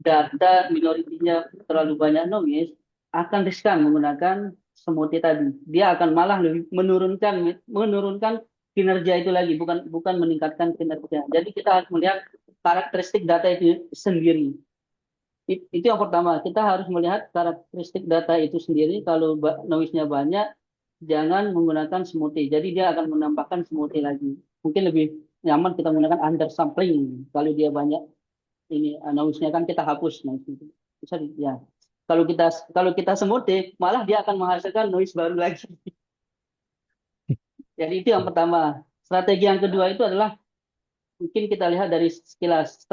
Data minoritinya terlalu banyak noise, akan riskan menggunakan smoothie tadi. Dia akan malah lebih menurunkan kinerja itu lagi, bukan meningkatkan kinerja. Jadi kita harus melihat karakteristik data itu sendiri. Itu yang pertama, kita harus melihat karakteristik data itu sendiri. Kalau noise-nya banyak, jangan menggunakan smoothie. Jadi dia akan menambahkan smoothie lagi. Mungkin lebih nyaman kita menggunakan undersampling. Kalau dia banyak ini noise-nya kan kita hapus noise itu. Bisa ya. Kalau kita smoothie, malah dia akan menghasilkan noise baru lagi. Jadi itu yang pertama. Strategi yang kedua itu adalah mungkin kita lihat dari sekilas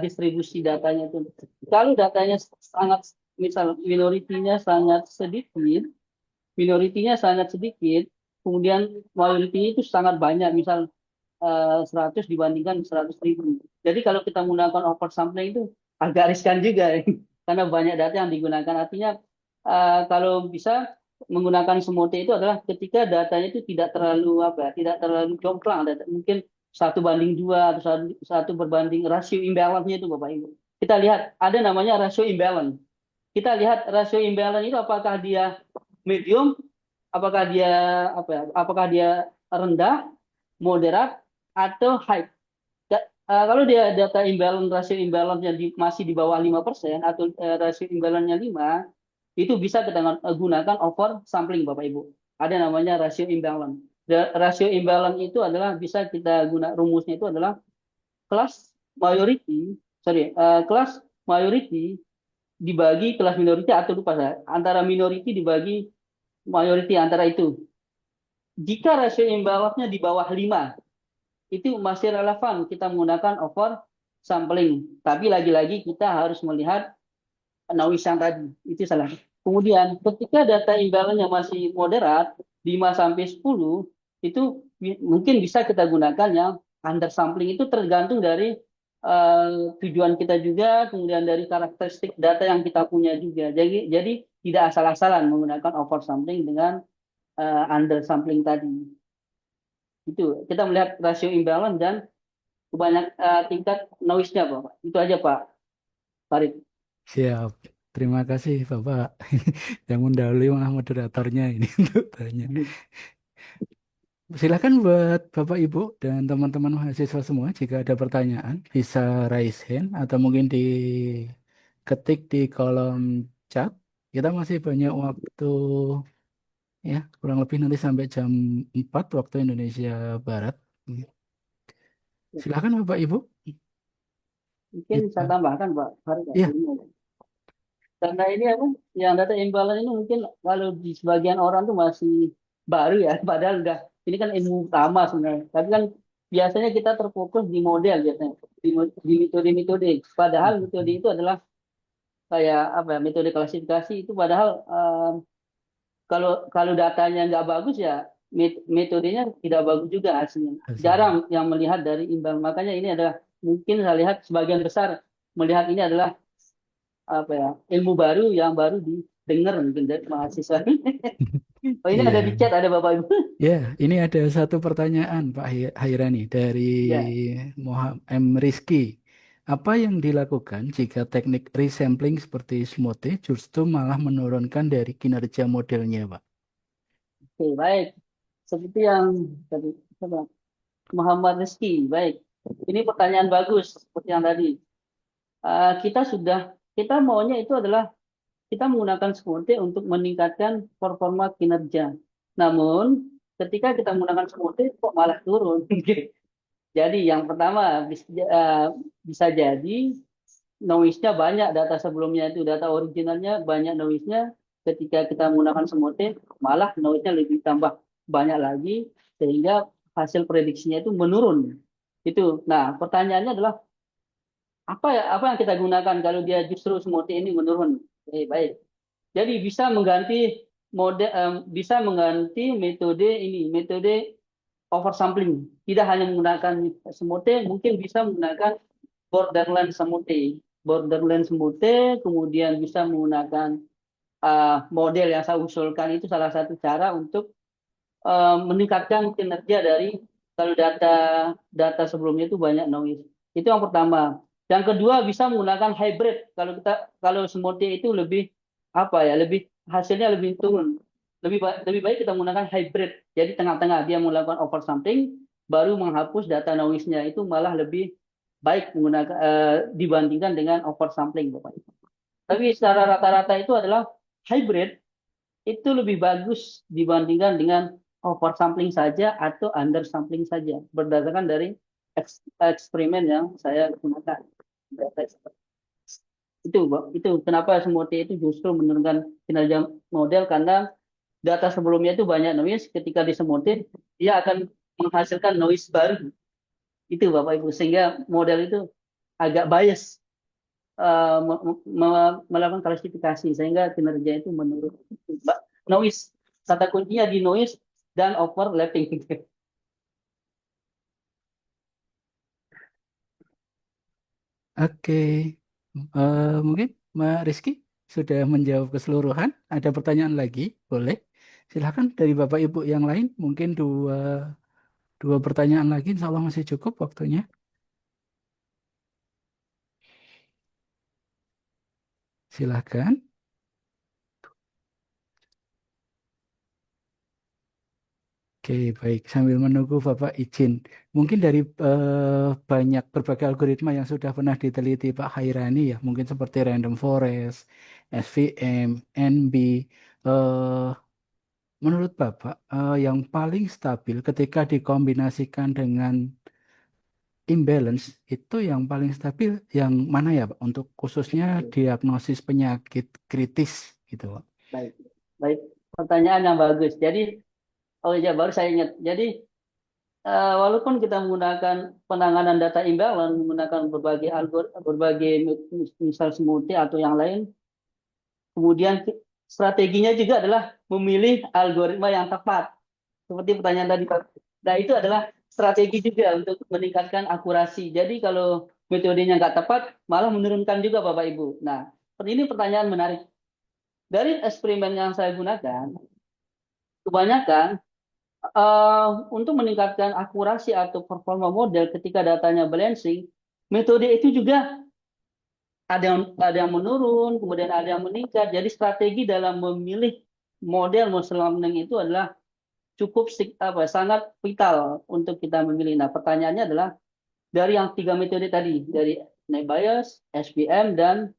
distribusi datanya itu. Kalau datanya sangat, misal minoritinya sangat sedikit, kemudian majoritinya itu sangat banyak, misal 100 dibandingkan 100.000. Jadi kalau kita menggunakan oversampling itu agak riskan juga, karena banyak data yang digunakan. Artinya kalau bisa menggunakan smoothie itu adalah ketika datanya itu tidak terlalu jomplang, mungkin 1:2 atau satu berbanding rasio imbalance-nya itu Bapak Ibu. Kita lihat ada namanya rasio imbalance. Kita lihat rasio imbalance itu apakah dia medium, apakah dia rendah, moderat, atau high. Kalau dia data imbalance, rasio imbalance-nya masih di bawah 5% atau rasio imbalance-nya 5, itu bisa kita gunakan over sampling Bapak Ibu. Ada namanya rasio imbalance. Rasio imbalance itu adalah bisa kita rumusnya itu adalah kelas majority dibagi kelas minority, atau lupa saya, antara minority dibagi majority, antara itu. Jika rasio imbalance-nya di bawah 5, itu masih relevan kita menggunakan over sampling. Tapi lagi-lagi kita harus melihat noise yang tadi. Itu salah. Kemudian ketika data imbalance-nya masih moderat 5 sampai 10 itu mungkin bisa kita gunakan yang undersampling. Itu tergantung dari tujuan kita juga, kemudian dari karakteristik data yang kita punya juga. Jadi tidak asal-asalan menggunakan oversampling dengan undersampling tadi. Itu kita melihat rasio imbalance dan tingkat noise-nya, Pak. Itu aja, Pak Farid. Siap. Terima kasih Bapak. Yang mendahului malah moderatornya ini untuk tanya. Silakan buat Bapak Ibu dan teman-teman mahasiswa semua jika ada pertanyaan bisa raise hand atau mungkin diketik di kolom chat. Kita masih banyak waktu ya, kurang lebih nanti sampai jam 4 waktu Indonesia Barat. Silakan Bapak Ibu. Mungkin saya Kita. tambahkan, Pak Farid. Iya, Karena ini apa, yang data imbalance ini mungkin kalau di sebagian orang tuh masih baru ya, padahal udah ini kan ilmu utama sebenarnya. Tapi kan biasanya kita terfokus di model biasanya, di metode-metode. Padahal metode itu adalah kayak apa ya, metode klasifikasi itu padahal kalau kalau datanya nggak bagus ya metodenya tidak bagus juga hasilnya. hasilnya. Jarang yang melihat dari imbang. Makanya ini adalah mungkin saya lihat sebagian besar melihat ini adalah apa ya, ilmu baru yang baru didengar mungkin dari mahasiswa. Oh ini ada di Iya. chat, ada Bapak Ibu. Ya, ini ada satu pertanyaan Pak Hairani dari Ya, Muhammad M. Rizky. Apa yang dilakukan jika teknik resampling seperti smoothie justru malah menurunkan dari kinerja modelnya, Pak? oke, baik. Seperti yang tadi apa, Muhammad Rizky, baik. Ini pertanyaan bagus seperti yang tadi. Kita maunya itu adalah kita menggunakan smoothie untuk meningkatkan performa kinerja. Namun ketika kita menggunakan smoothie kok malah turun. Jadi yang pertama bisa jadi noise-nya banyak, data sebelumnya itu data originalnya banyak noise-nya. Ketika kita menggunakan smoothie malah noise-nya lebih tambah banyak lagi sehingga hasil prediksinya itu menurun. Itu. Nah, pertanyaannya adalah apa yang kita gunakan kalau dia justru smoothie ini menurun? Baik. Jadi bisa mengganti metode ini, metode oversampling. Tidak hanya menggunakan smoothie, mungkin bisa menggunakan borderland smoothie. Borderland smoothie, kemudian bisa menggunakan model yang saya usulkan itu salah satu cara untuk meningkatkan kinerja dari kalau data sebelumnya itu banyak noise. Itu yang pertama. Yang kedua bisa menggunakan hybrid. Kalau smoothie itu lebih apa ya, lebih hasilnya lebih turun. Lebih baik kita menggunakan hybrid. Jadi tengah-tengah dia melakukan oversampling baru menghapus data noise-nya itu malah lebih baik menggunakan dibandingkan dengan oversampling, Bapak. Tapi secara rata-rata itu adalah hybrid itu lebih bagus dibandingkan dengan oversampling saja atau undersampling saja berdasarkan dari eksperimen yang saya gunakan. Itu kenapa smoothie itu justru menurunkan kinerja model karena data sebelumnya itu banyak noise, ketika dismoothie dia akan menghasilkan noise baru. Itu Bapak Ibu, sehingga model itu agak bias melakukan klasifikasi sehingga kinerja itu menurun. Noise, kata kuncinya di noise dan overlapping. Oke. Mungkin Mbak Rizky sudah menjawab keseluruhan. Ada pertanyaan lagi? Boleh. Silakan dari Bapak Ibu yang lain. Mungkin dua pertanyaan lagi. Insya Allah masih cukup waktunya. Silakan. Oke, baik. Sambil menunggu Bapak izin. Mungkin dari banyak berbagai algoritma yang sudah pernah diteliti Pak Hairani ya. Mungkin seperti Random Forest, SVM, NB. eh, Menurut Bapak, yang paling stabil ketika dikombinasikan dengan imbalance itu yang paling stabil yang mana ya Pak? Untuk khususnya diagnosis penyakit kritis gitu Pak. Baik, baik. Pertanyaan yang bagus. Jadi, oh ya baru saya ingat. Jadi, walaupun kita menggunakan penanganan data imbalance, menggunakan berbagai misal smoothie atau yang lain, Kemudian strateginya juga adalah memilih algoritma yang tepat. Seperti pertanyaan tadi, Pak. Nah, itu adalah strategi juga untuk meningkatkan akurasi. Jadi kalau metodenya nggak tepat, malah menurunkan juga Bapak Ibu. Nah, ini pertanyaan menarik. Dari eksperimen yang saya gunakan, kebanyakan untuk meningkatkan akurasi atau performa model ketika datanya balancing, metode itu juga ada yang menurun, kemudian ada yang meningkat. Jadi strategi dalam memilih model machine learning itu adalah cukup sangat vital untuk kita memilih. Nah, pertanyaannya adalah dari yang 3 metode tadi, dari net bias, SPM, dan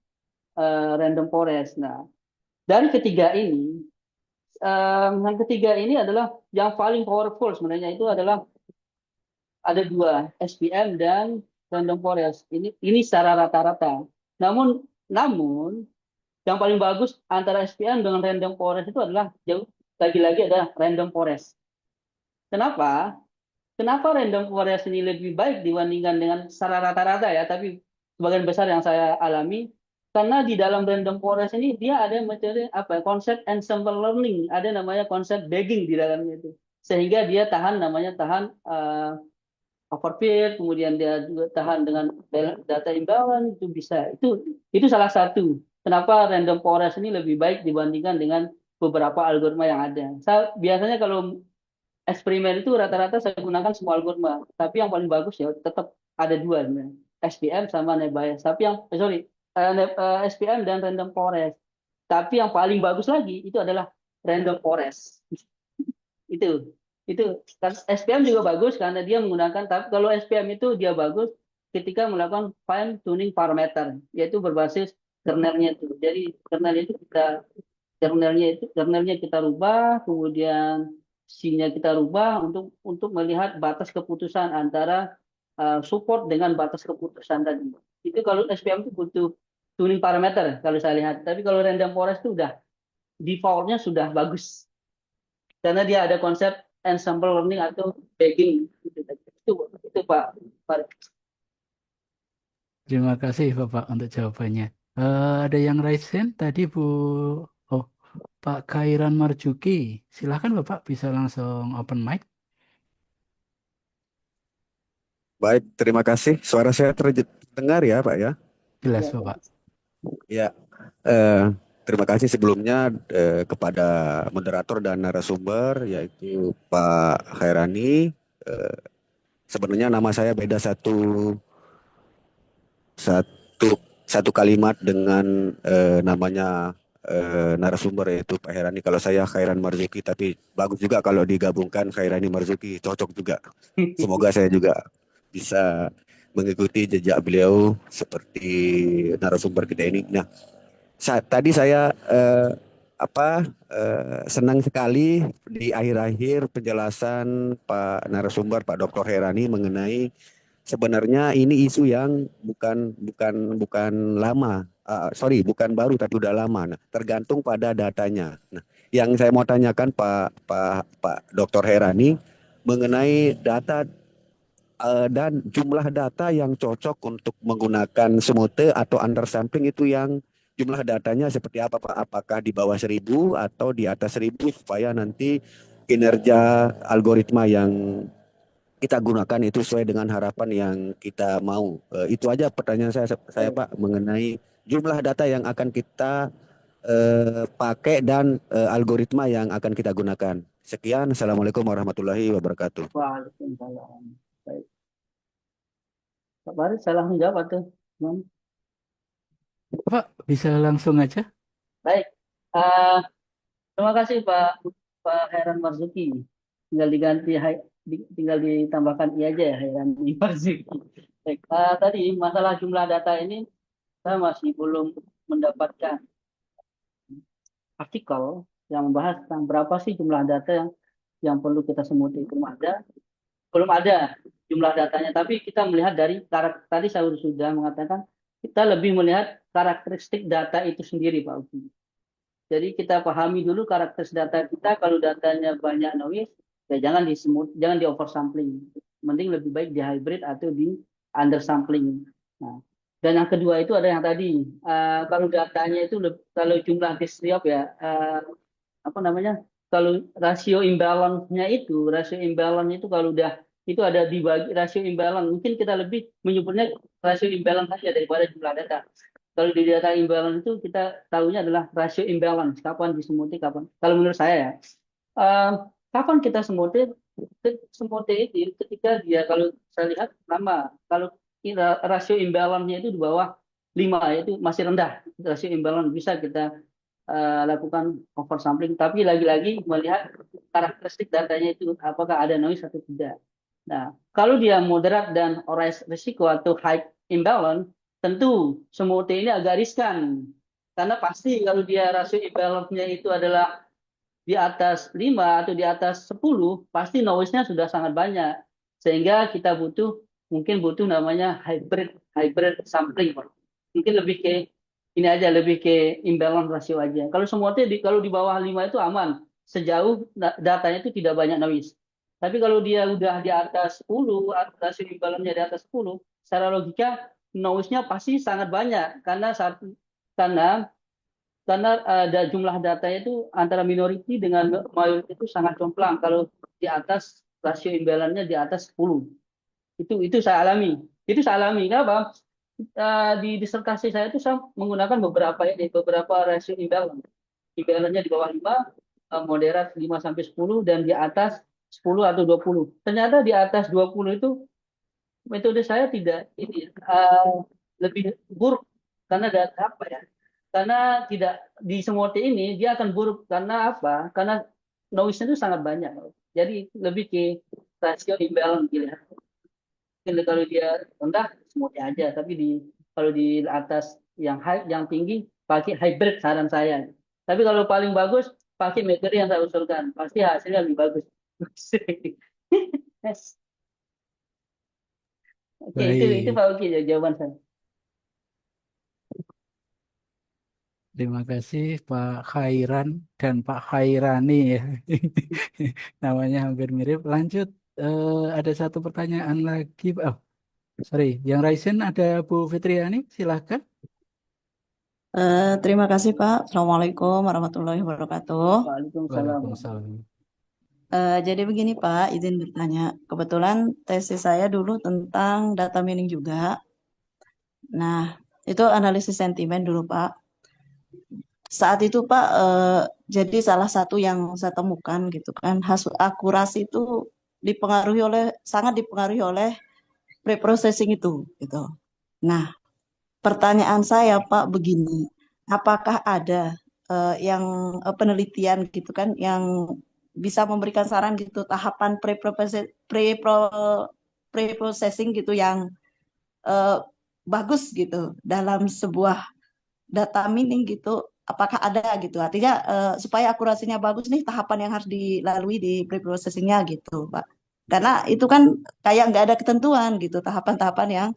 random forest. Nah, dari yang ketiga ini adalah yang paling powerful sebenarnya itu adalah ada 2, SPM dan random forest. Ini secara rata-rata. Namun yang paling bagus antara SPM dengan random forest itu adalah jauh lagi-lagi adalah random forest. Kenapa? Kenapa random forest ini lebih baik dibandingkan dengan secara rata-rata ya, tapi sebagian besar yang saya alami, karena di dalam random forest ini dia ada metode konsep ensemble learning, ada namanya konsep bagging di dalamnya itu, sehingga dia tahan overfit, kemudian dia juga tahan dengan data imbalance, itu bisa. Itu salah satu kenapa random forest ini lebih baik dibandingkan dengan beberapa algoritma yang ada. Biasanya kalau eksperimen itu rata-rata saya gunakan semua algoritma, tapi yang paling bagus ya tetap ada 2 sebenarnya, SPM sama NetBias. Tapi SPM dan random forest. Tapi yang paling bagus lagi itu adalah random forest. itu itu SPM juga bagus karena dia menggunakan, tapi kalau SPM itu dia bagus ketika melakukan fine tuning parameter, yaitu berbasis kernelnya itu. Jadi kernelnya kita rubah, kemudian C-nya kita rubah untuk melihat batas keputusan antara support dengan batas keputusan tadi. Itu kalau SPM itu butuh tuning parameter kalau saya lihat. Tapi kalau random forest itu udah defaultnya sudah bagus karena dia ada konsep ensemble learning atau bagging. Itu Pak. Terima kasih Bapak untuk jawabannya. Ada yang raise hand tadi oh, Pak Khairan Marjuki. Silahkan Bapak bisa langsung open mic. Baik, terima kasih. Suara saya terdengar ya, Pak ya? Jelas Bapak. Ya, terima kasih sebelumnya kepada moderator dan narasumber, yaitu Pak Khairani. Sebenarnya nama saya beda satu kalimat dengan namanya narasumber, yaitu Pak Khairani. Kalau saya Khairan Marzuki, tapi bagus juga kalau digabungkan Khairani Marzuki, cocok juga. Semoga saya juga bisa mengikuti jejak beliau seperti narasumber kita ini. Nah, tadi saya senang sekali di akhir-akhir penjelasan Pak narasumber Pak Dr. Herani mengenai sebenarnya ini isu yang bukan lama, bukan baru tapi udah lama. Nah, tergantung pada datanya. Nah, yang saya mau tanyakan Pak Dr. Herani mengenai data dan jumlah data yang cocok untuk menggunakan smooth atau undersampling itu yang jumlah datanya seperti apa Pak? Apakah di bawah 1.000 atau di atas 1.000 supaya nanti kinerja algoritma yang kita gunakan itu sesuai dengan harapan yang kita mau. Itu aja pertanyaan saya Pak mengenai jumlah data yang akan kita pakai dan algoritma yang akan kita gunakan. Sekian, Assalamualaikum warahmatullahi wabarakatuh. Waalaikumsalam. Baik. Pak Farid, salah menjawab atau? Bapak bisa langsung aja. Baik. Terima kasih Pak Heran Marzuki. Tinggal ditambahkan i aja ya, Heran Marzuki. Baik. Tadi masalah jumlah data ini saya masih belum mendapatkan artikel yang membahas tentang berapa sih jumlah data yang perlu kita semuti. Belum ada jumlah datanya, tapi kita melihat dari tadi saya sudah mengatakan kita lebih melihat karakteristik data itu sendiri, Pak Uki. Jadi kita pahami dulu karakteristik data kita. Kalau datanya banyak noise, ya jangan di oversampling. Mending lebih baik di hybrid atau di undersampling. Nah, Dan yang kedua itu ada yang tadi, kalau datanya itu kalau jumlah distriop ya, apa namanya, kalau rasio imbalance-nya itu, kalau udah itu ada dibagi rasio imbalance, mungkin kita lebih menyebutnya rasio imbalance saja daripada jumlah data. Kalau di data imbalance itu kita tahunya adalah rasio imbalance, kapan disemuti, kapan. Kalau menurut saya ya, eh, kapan kita semuti itu ketika dia, kalau saya lihat lama, kalau rasio imbalance-nya itu di bawah 5 itu masih rendah, rasio imbalance bisa kita lakukan oversampling, tapi lagi-lagi melihat karakteristik datanya itu apakah ada noise atau tidak. Nah, kalau dia moderat dan risiko atau high imbalance, tentu semua ini agak riskan. Karena pasti kalau dia rasio imbalance-nya itu adalah di atas 5 atau di atas 10, pasti noise-nya sudah sangat banyak. Sehingga kita mungkin butuh namanya hybrid sampling. Mungkin lebih ke ini aja, lebih ke imbalance rasio aja. Kalau kalau di bawah 5 itu aman, sejauh datanya itu tidak banyak noise. Tapi kalau dia udah di atas 10, rasio imbalance-nya di atas 10, secara logika noise-nya pasti sangat banyak karena ada jumlah datanya itu antara minority dengan majority itu sangat jomplang kalau di atas rasio imbalance-nya di atas 10. Itu saya alami. Kenapa? Di disertasi saya itu saya menggunakan beberapa rasio imbalance. Imbalance-nya di bawah 5, moderat 5 sampai 10 dan di atas 10 atau 20. Ternyata di atas 20 itu metode saya tidak lebih buruk karena data apa ya? Karena tidak di semua ini dia akan buruk karena apa? Karena noise-nya itu sangat banyak. Jadi lebih ke rasio imbalance gitu ya. Mungkin kalau dia rendah semuanya aja, tapi kalau di atas yang tinggi pakai hybrid saran saya. Tapi kalau paling bagus pakai metode yang saya usulkan, pasti hasilnya lebih bagus. Yes. Oke, itu Baik, Pak Uki jawaban saya. terima kasih Pak Khairan dan Pak Khairani ya. Namanya hampir mirip. Lanjut, ada satu pertanyaan lagi. Oh, sorry, yang Raisen ada Bu Fitriani, silahkan. Terima kasih Pak. Assalamualaikum warahmatullahi wabarakatuh. Waalaikumsalam. Waalaikumsalam. Jadi begini Pak, izin bertanya. Kebetulan tesis saya dulu tentang data mining juga. Nah, itu analisis sentimen dulu Pak. Saat itu Pak, jadi salah satu yang saya temukan gitu kan, akurasi itu sangat dipengaruhi oleh preprocessing itu gitu. Nah, pertanyaan saya Pak begini, apakah ada yang penelitian gitu kan yang bisa memberikan saran gitu tahapan pre-processing gitu yang eh, bagus gitu dalam sebuah data mining gitu, apakah ada gitu, artinya supaya akurasinya bagus nih tahapan yang harus dilalui di pre-processingnya gitu Pak, karena itu kan kayak nggak ada ketentuan gitu tahapan-tahapan yang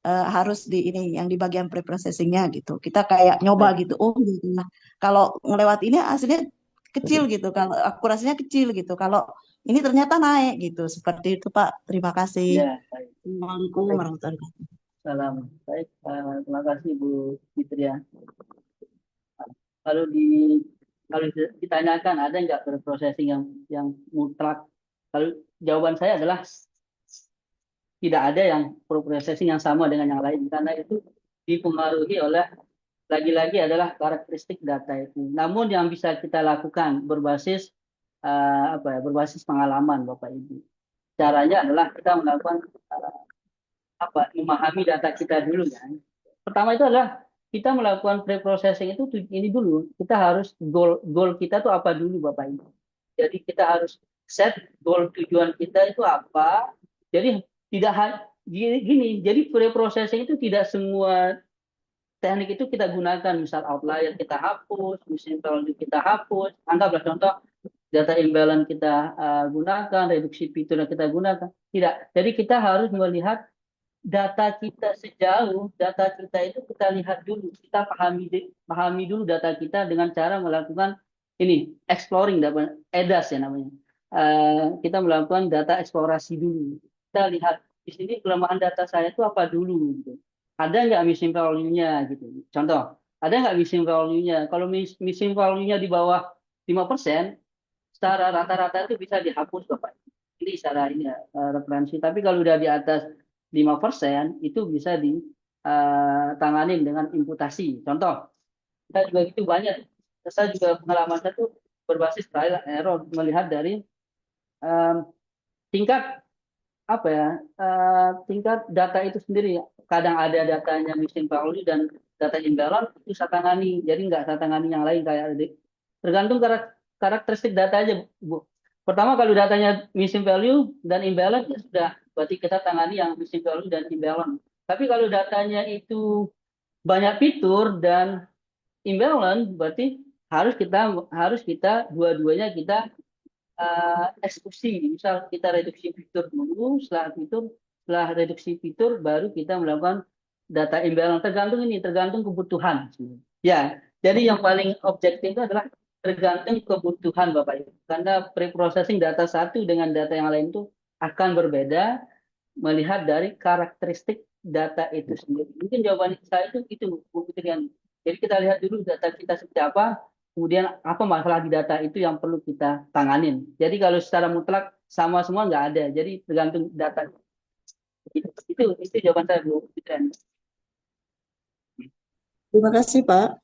harus di ini yang di bagian pre-processingnya gitu. Kita kayak nyoba Baik. gitu. Oh gitu. Nah, kalau ngelewat ini hasilnya kecil gitu. Kalau akurasinya kecil gitu. Kalau ini ternyata naik gitu. Seperti itu Pak. Terima kasih. Ya, baik. Assalamualaikum Baik. warahmatullahi wabarakatuh. Salam. Baik, terima kasih Bu Fitria. Kalau ditanyakan ada nggak processing yang mutlak? Kalau jawaban saya adalah tidak ada yang processing yang sama dengan yang lain karena itu dipengaruhi oleh lagi-lagi adalah karakteristik data itu. Namun yang bisa kita lakukan berbasis berbasis pengalaman Bapak Ibu. Caranya adalah kita melakukan memahami data kita dulu kan. Pertama itu adalah kita melakukan pre-processing itu ini dulu. Kita harus goal kita tuh apa dulu Bapak Ibu. Jadi kita harus set goal tujuan kita itu apa. Jadi tidak gini. Jadi pre-processing itu tidak semua teknik itu kita gunakan. Misal outlier kita hapus, misal kita hapus. Anggaplah contoh data imbalance kita gunakan, reduksi fitur kita gunakan. Tidak. Jadi kita harus melihat data kita data kita itu kita lihat dulu, kita pahami dulu data kita dengan cara melakukan ini exploring EDAS ya namanya. Kita melakukan data eksplorasi dulu. Kita lihat di sini kelemahan data saya itu apa dulu. Gitu. ada nggak missing value-nya gitu. Contoh, ada nggak missing value-nya? Kalau missing value-nya di bawah 5%, secara rata-rata itu bisa dihapus Bapak. Ini secara ini ya, referensi. Tapi kalau udah di atas 5%, itu bisa ditanganin dengan imputasi. Contoh, kita juga gitu banyak. Saya juga pengalaman saya tuh berbasis trial and error, melihat dari em, tingkat apa ya, tingkat data itu sendiri. Kadang ada datanya missing value dan data imbalance itu saya tangani. Jadi nggak saya tangani yang lain kayak tergantung karakteristik data aja, Bu. Pertama kalau datanya missing value dan imbalance ya sudah, berarti kita tangani yang missing value dan imbalance. Tapi kalau datanya itu banyak fitur dan imbalance, berarti harus kita dua-duanya kita eksekusi. Misal kita reduksi fitur dulu, setelah reduksi fitur baru kita melakukan data imbalance. Tergantung kebutuhan. Ya, jadi yang paling objektif itu adalah tergantung kebutuhan Bapak Ibu. Karena pre-processing data satu dengan data yang lain itu akan berbeda melihat dari karakteristik data itu sendiri. Mungkin jawaban saya itu Bu Fitriani. Jadi kita lihat dulu data kita seperti apa, kemudian apa masalah di data itu yang perlu kita tanganin. Jadi kalau secara mutlak sama semua nggak ada. Jadi tergantung data. Itu jawaban saya Bu Fitriani. Terima kasih, Pak.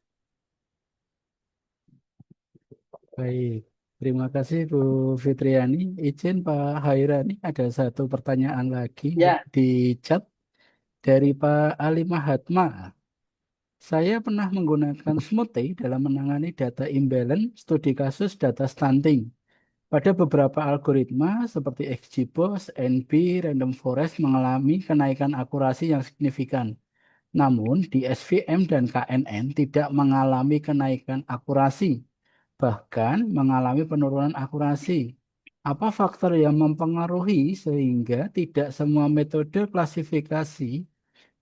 Baik, terima kasih Bu Fitriani. Izin Pak Hairani, ada satu pertanyaan lagi Ya, di chat dari Pak Ali Mahatma. Saya pernah menggunakan Smoothie dalam menangani data imbalance, studi kasus data stunting. Pada beberapa algoritma seperti XGBoost, NB, Random Forest mengalami kenaikan akurasi yang signifikan. Namun di SVM dan KNN tidak mengalami kenaikan akurasi, bahkan mengalami penurunan akurasi. Apa faktor yang mempengaruhi sehingga tidak semua metode klasifikasi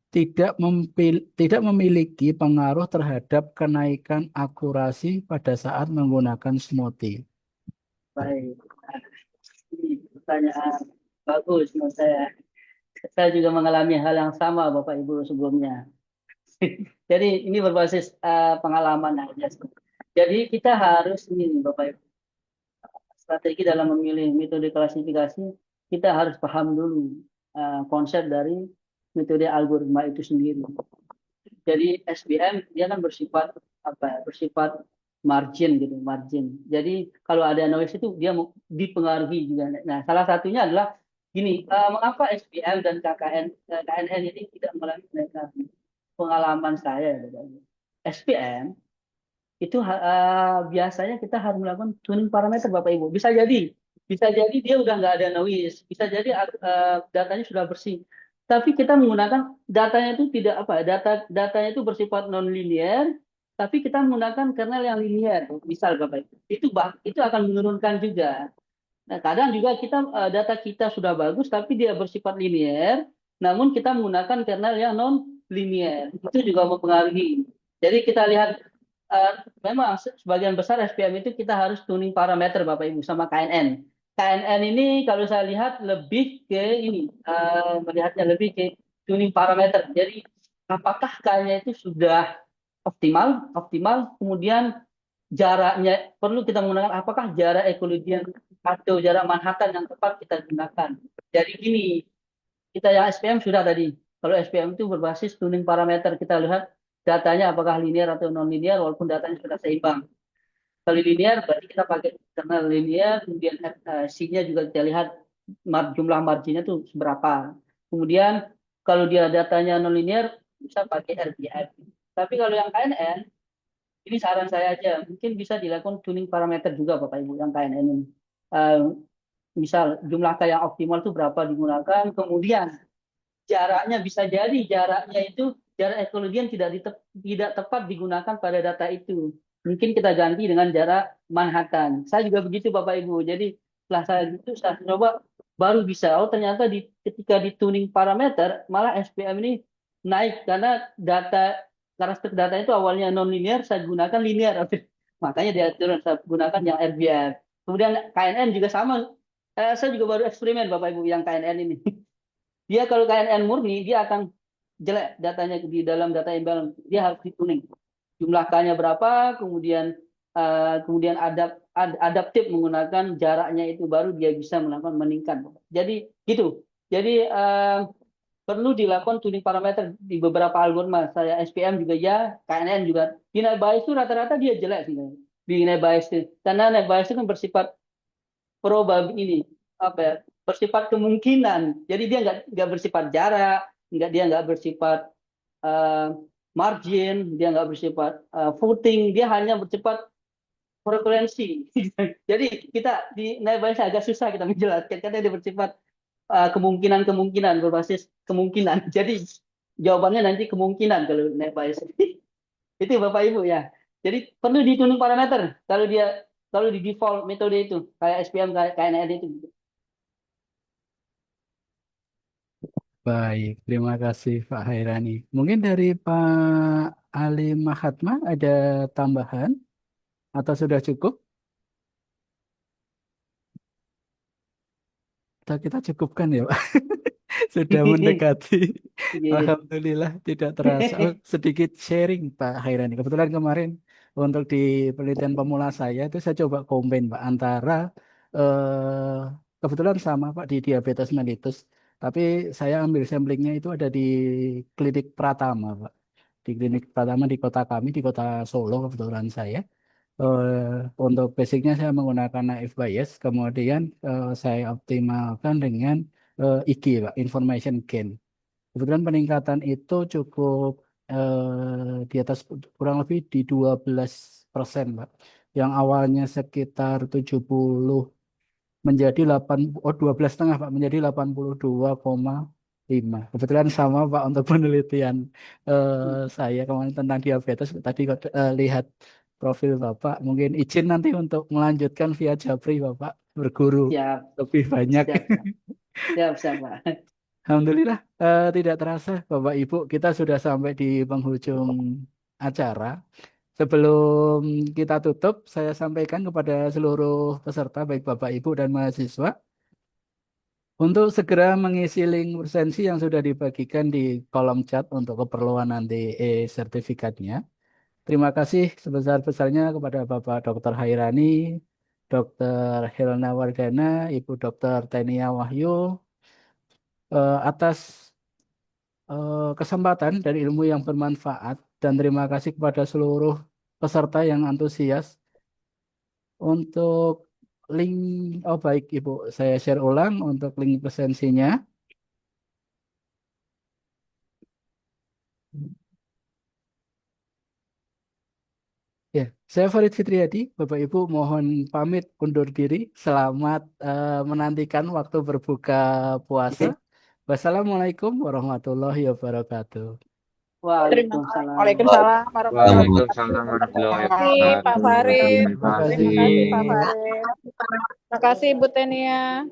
tidak memiliki pengaruh terhadap kenaikan akurasi pada saat menggunakan Smoothie? baik. Ini pertanyaan bagus menurut saya. Saya juga mengalami hal yang sama Bapak Ibu sebelumnya. Jadi ini berbasis pengalaman aja. Jadi kita harus ini Bapak Ibu, strategi dalam memilih metode klasifikasi, kita harus paham dulu konsep dari metode algoritma itu sendiri. Jadi SVM dia kan bersifat apa ya, bersifat margin gitu, margin. Jadi kalau ada noise itu dia dipengaruhi juga. Nah, salah satunya adalah gini, mengapa SVM dan KNN ini tidak mengalami kenaikan? Pengalaman saya ya, Bapak Ibu. SVM itu biasanya kita harus melakukan tuning parameter Bapak Ibu. Bisa jadi dia udah nggak ada noise, bisa jadi datanya sudah bersih. Tapi kita menggunakan datanya itu tidak apa, datanya itu bersifat non linear, tapi kita menggunakan kernel yang linear. Misal Bapak Ibu, itu akan menurunkan juga. Nah, kadang juga data kita sudah bagus, tapi dia bersifat linear, namun kita menggunakan kernel yang non linear. Itu juga mempengaruhi. Jadi kita lihat memang sebagian besar SPM itu kita harus tuning parameter Bapak Ibu sama KNN. KNN ini kalau saya lihat lebih ke ini, melihatnya lebih ke tuning parameter. Jadi apakah K-nya itu sudah optimal, kemudian jaraknya perlu kita menggunakan apakah jarak Euclidean atau jarak Manhattan yang tepat kita gunakan. Jadi gini, kita yang SPM sudah tadi. Kalau SPM itu berbasis tuning parameter, kita lihat datanya apakah linear atau non linear walaupun datanya sudah seimbang. Kalau linear berarti kita pakai kernel linear, kemudian C-nya juga kita lihat jumlah marginnya itu seberapa. Kemudian kalau dia datanya non linear bisa pakai RGF. Tapi kalau yang KNN ini saran saya aja, mungkin bisa dilakukan tuning parameter juga Bapak Ibu yang KNN ini. Misal jumlah K yang optimal itu berapa digunakan, kemudian jaraknya bisa jadi jaraknya itu jarak Euclidean tidak tepat digunakan pada data itu. Mungkin kita ganti dengan jarak Manhattan. Saya juga begitu Bapak Ibu. Jadi setelah saya coba baru bisa. Oh ternyata ketika di tuning parameter malah SPM ini naik karena karakteristik data itu awalnya non linear saya gunakan linear. Makanya dia turun saya gunakan yang RBF. Kemudian KNN juga sama. Saya juga baru eksperimen Bapak Ibu yang KNN ini. Dia kalau KNN murni dia akan jelek datanya di dalam data imbalance. Dia harus dituning. Jumlah K-nya berapa, kemudian adaptif menggunakan jaraknya itu baru dia bisa melakukan meningkat. Jadi gitu. Jadi perlu dilakukan tuning parameter di beberapa algoritma. Saya SPM juga ya, KNN juga. Di net bias itu rata-rata dia jelek sih. Di net bias itu. Karena net bias itu kan bersifat ini apa ya, bersifat kemungkinan. Jadi dia nggak bersifat jarak, dia nggak bersifat margin, dia nggak bersifat footing, dia hanya bersifat frekuensi. Jadi kita di net bias agak susah kita menjelaskan karena dia bersifat kemungkinan-kemungkinan berbasis kemungkinan. Jadi jawabannya nanti kemungkinan kalau net bias. Itu Bapak Ibu ya. Jadi perlu dituning parameter kalau di default metode itu kayak SPM kayak KNN itu. Baik, terima kasih Pak Hairani. Mungkin dari Pak Ali Mahatma ada tambahan atau sudah cukup? Kita cukupkan ya Pak. Sudah mendekati. Iya. Alhamdulillah tidak terasa. Oh, sedikit sharing Pak Hairani. Kebetulan kemarin untuk di penelitian pemula saya itu saya coba combine Pak antara kebetulan sama Pak di diabetes mellitus. Tapi saya ambil samplingnya itu ada di klinik Pratama Pak. Di klinik Pratama di kota kami, di kota Solo kebetulan saya. Untuk basicnya saya menggunakan naive Bayes, kemudian saya optimalkan dengan IG, Pak, Information Gain. Kebetulan peningkatan itu cukup di atas kurang lebih di 12%, Pak. Yang awalnya sekitar 70 menjadi 12,5 Pak, menjadi 82,5. Kebetulan sama Pak untuk penelitian saya kemarin tentang diabetes. Tadi lihat profil Bapak, mungkin izin nanti untuk melanjutkan via Japri Bapak berguru Siap, lebih banyak. siap, siap, siap, Pak. Alhamdulillah tidak terasa Bapak Ibu kita sudah sampai di penghujung acara. Sebelum kita tutup, saya sampaikan kepada seluruh peserta, baik Bapak, Ibu, dan mahasiswa, untuk segera mengisi link presensi yang sudah dibagikan di kolom chat untuk keperluan nanti sertifikatnya. Terima kasih sebesar-besarnya kepada Bapak Dr. Hairani, Dr. Helena Wardana, Ibu Dr. Tenia Wahyu, atas kesempatan dan ilmu yang bermanfaat. Dan terima kasih kepada seluruh peserta yang antusias. Untuk link, oh baik Ibu, saya share ulang untuk link presensinya. Ya, saya Farid Fitriadi, Bapak Ibu mohon pamit undur diri. Selamat menantikan waktu berbuka puasa. Wassalamualaikum warahmatullahi wabarakatuh. Waalaikumsalam. Waalaikumsalam warahmatullahi Waalaikumsalam warahmatullahi wabarakatuh. Terima kasih Pak wabarakatuh. Farid. Terima Terima kasih. Terima kasih Pak kasih. Farid. Terima kasih Bu Tenia.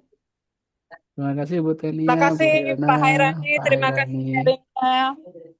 Terima kasih Bu Tenia, Terima Bu kasih Hilna, Pak Hairani. Pak Terima kasih Hairani. sharingnya.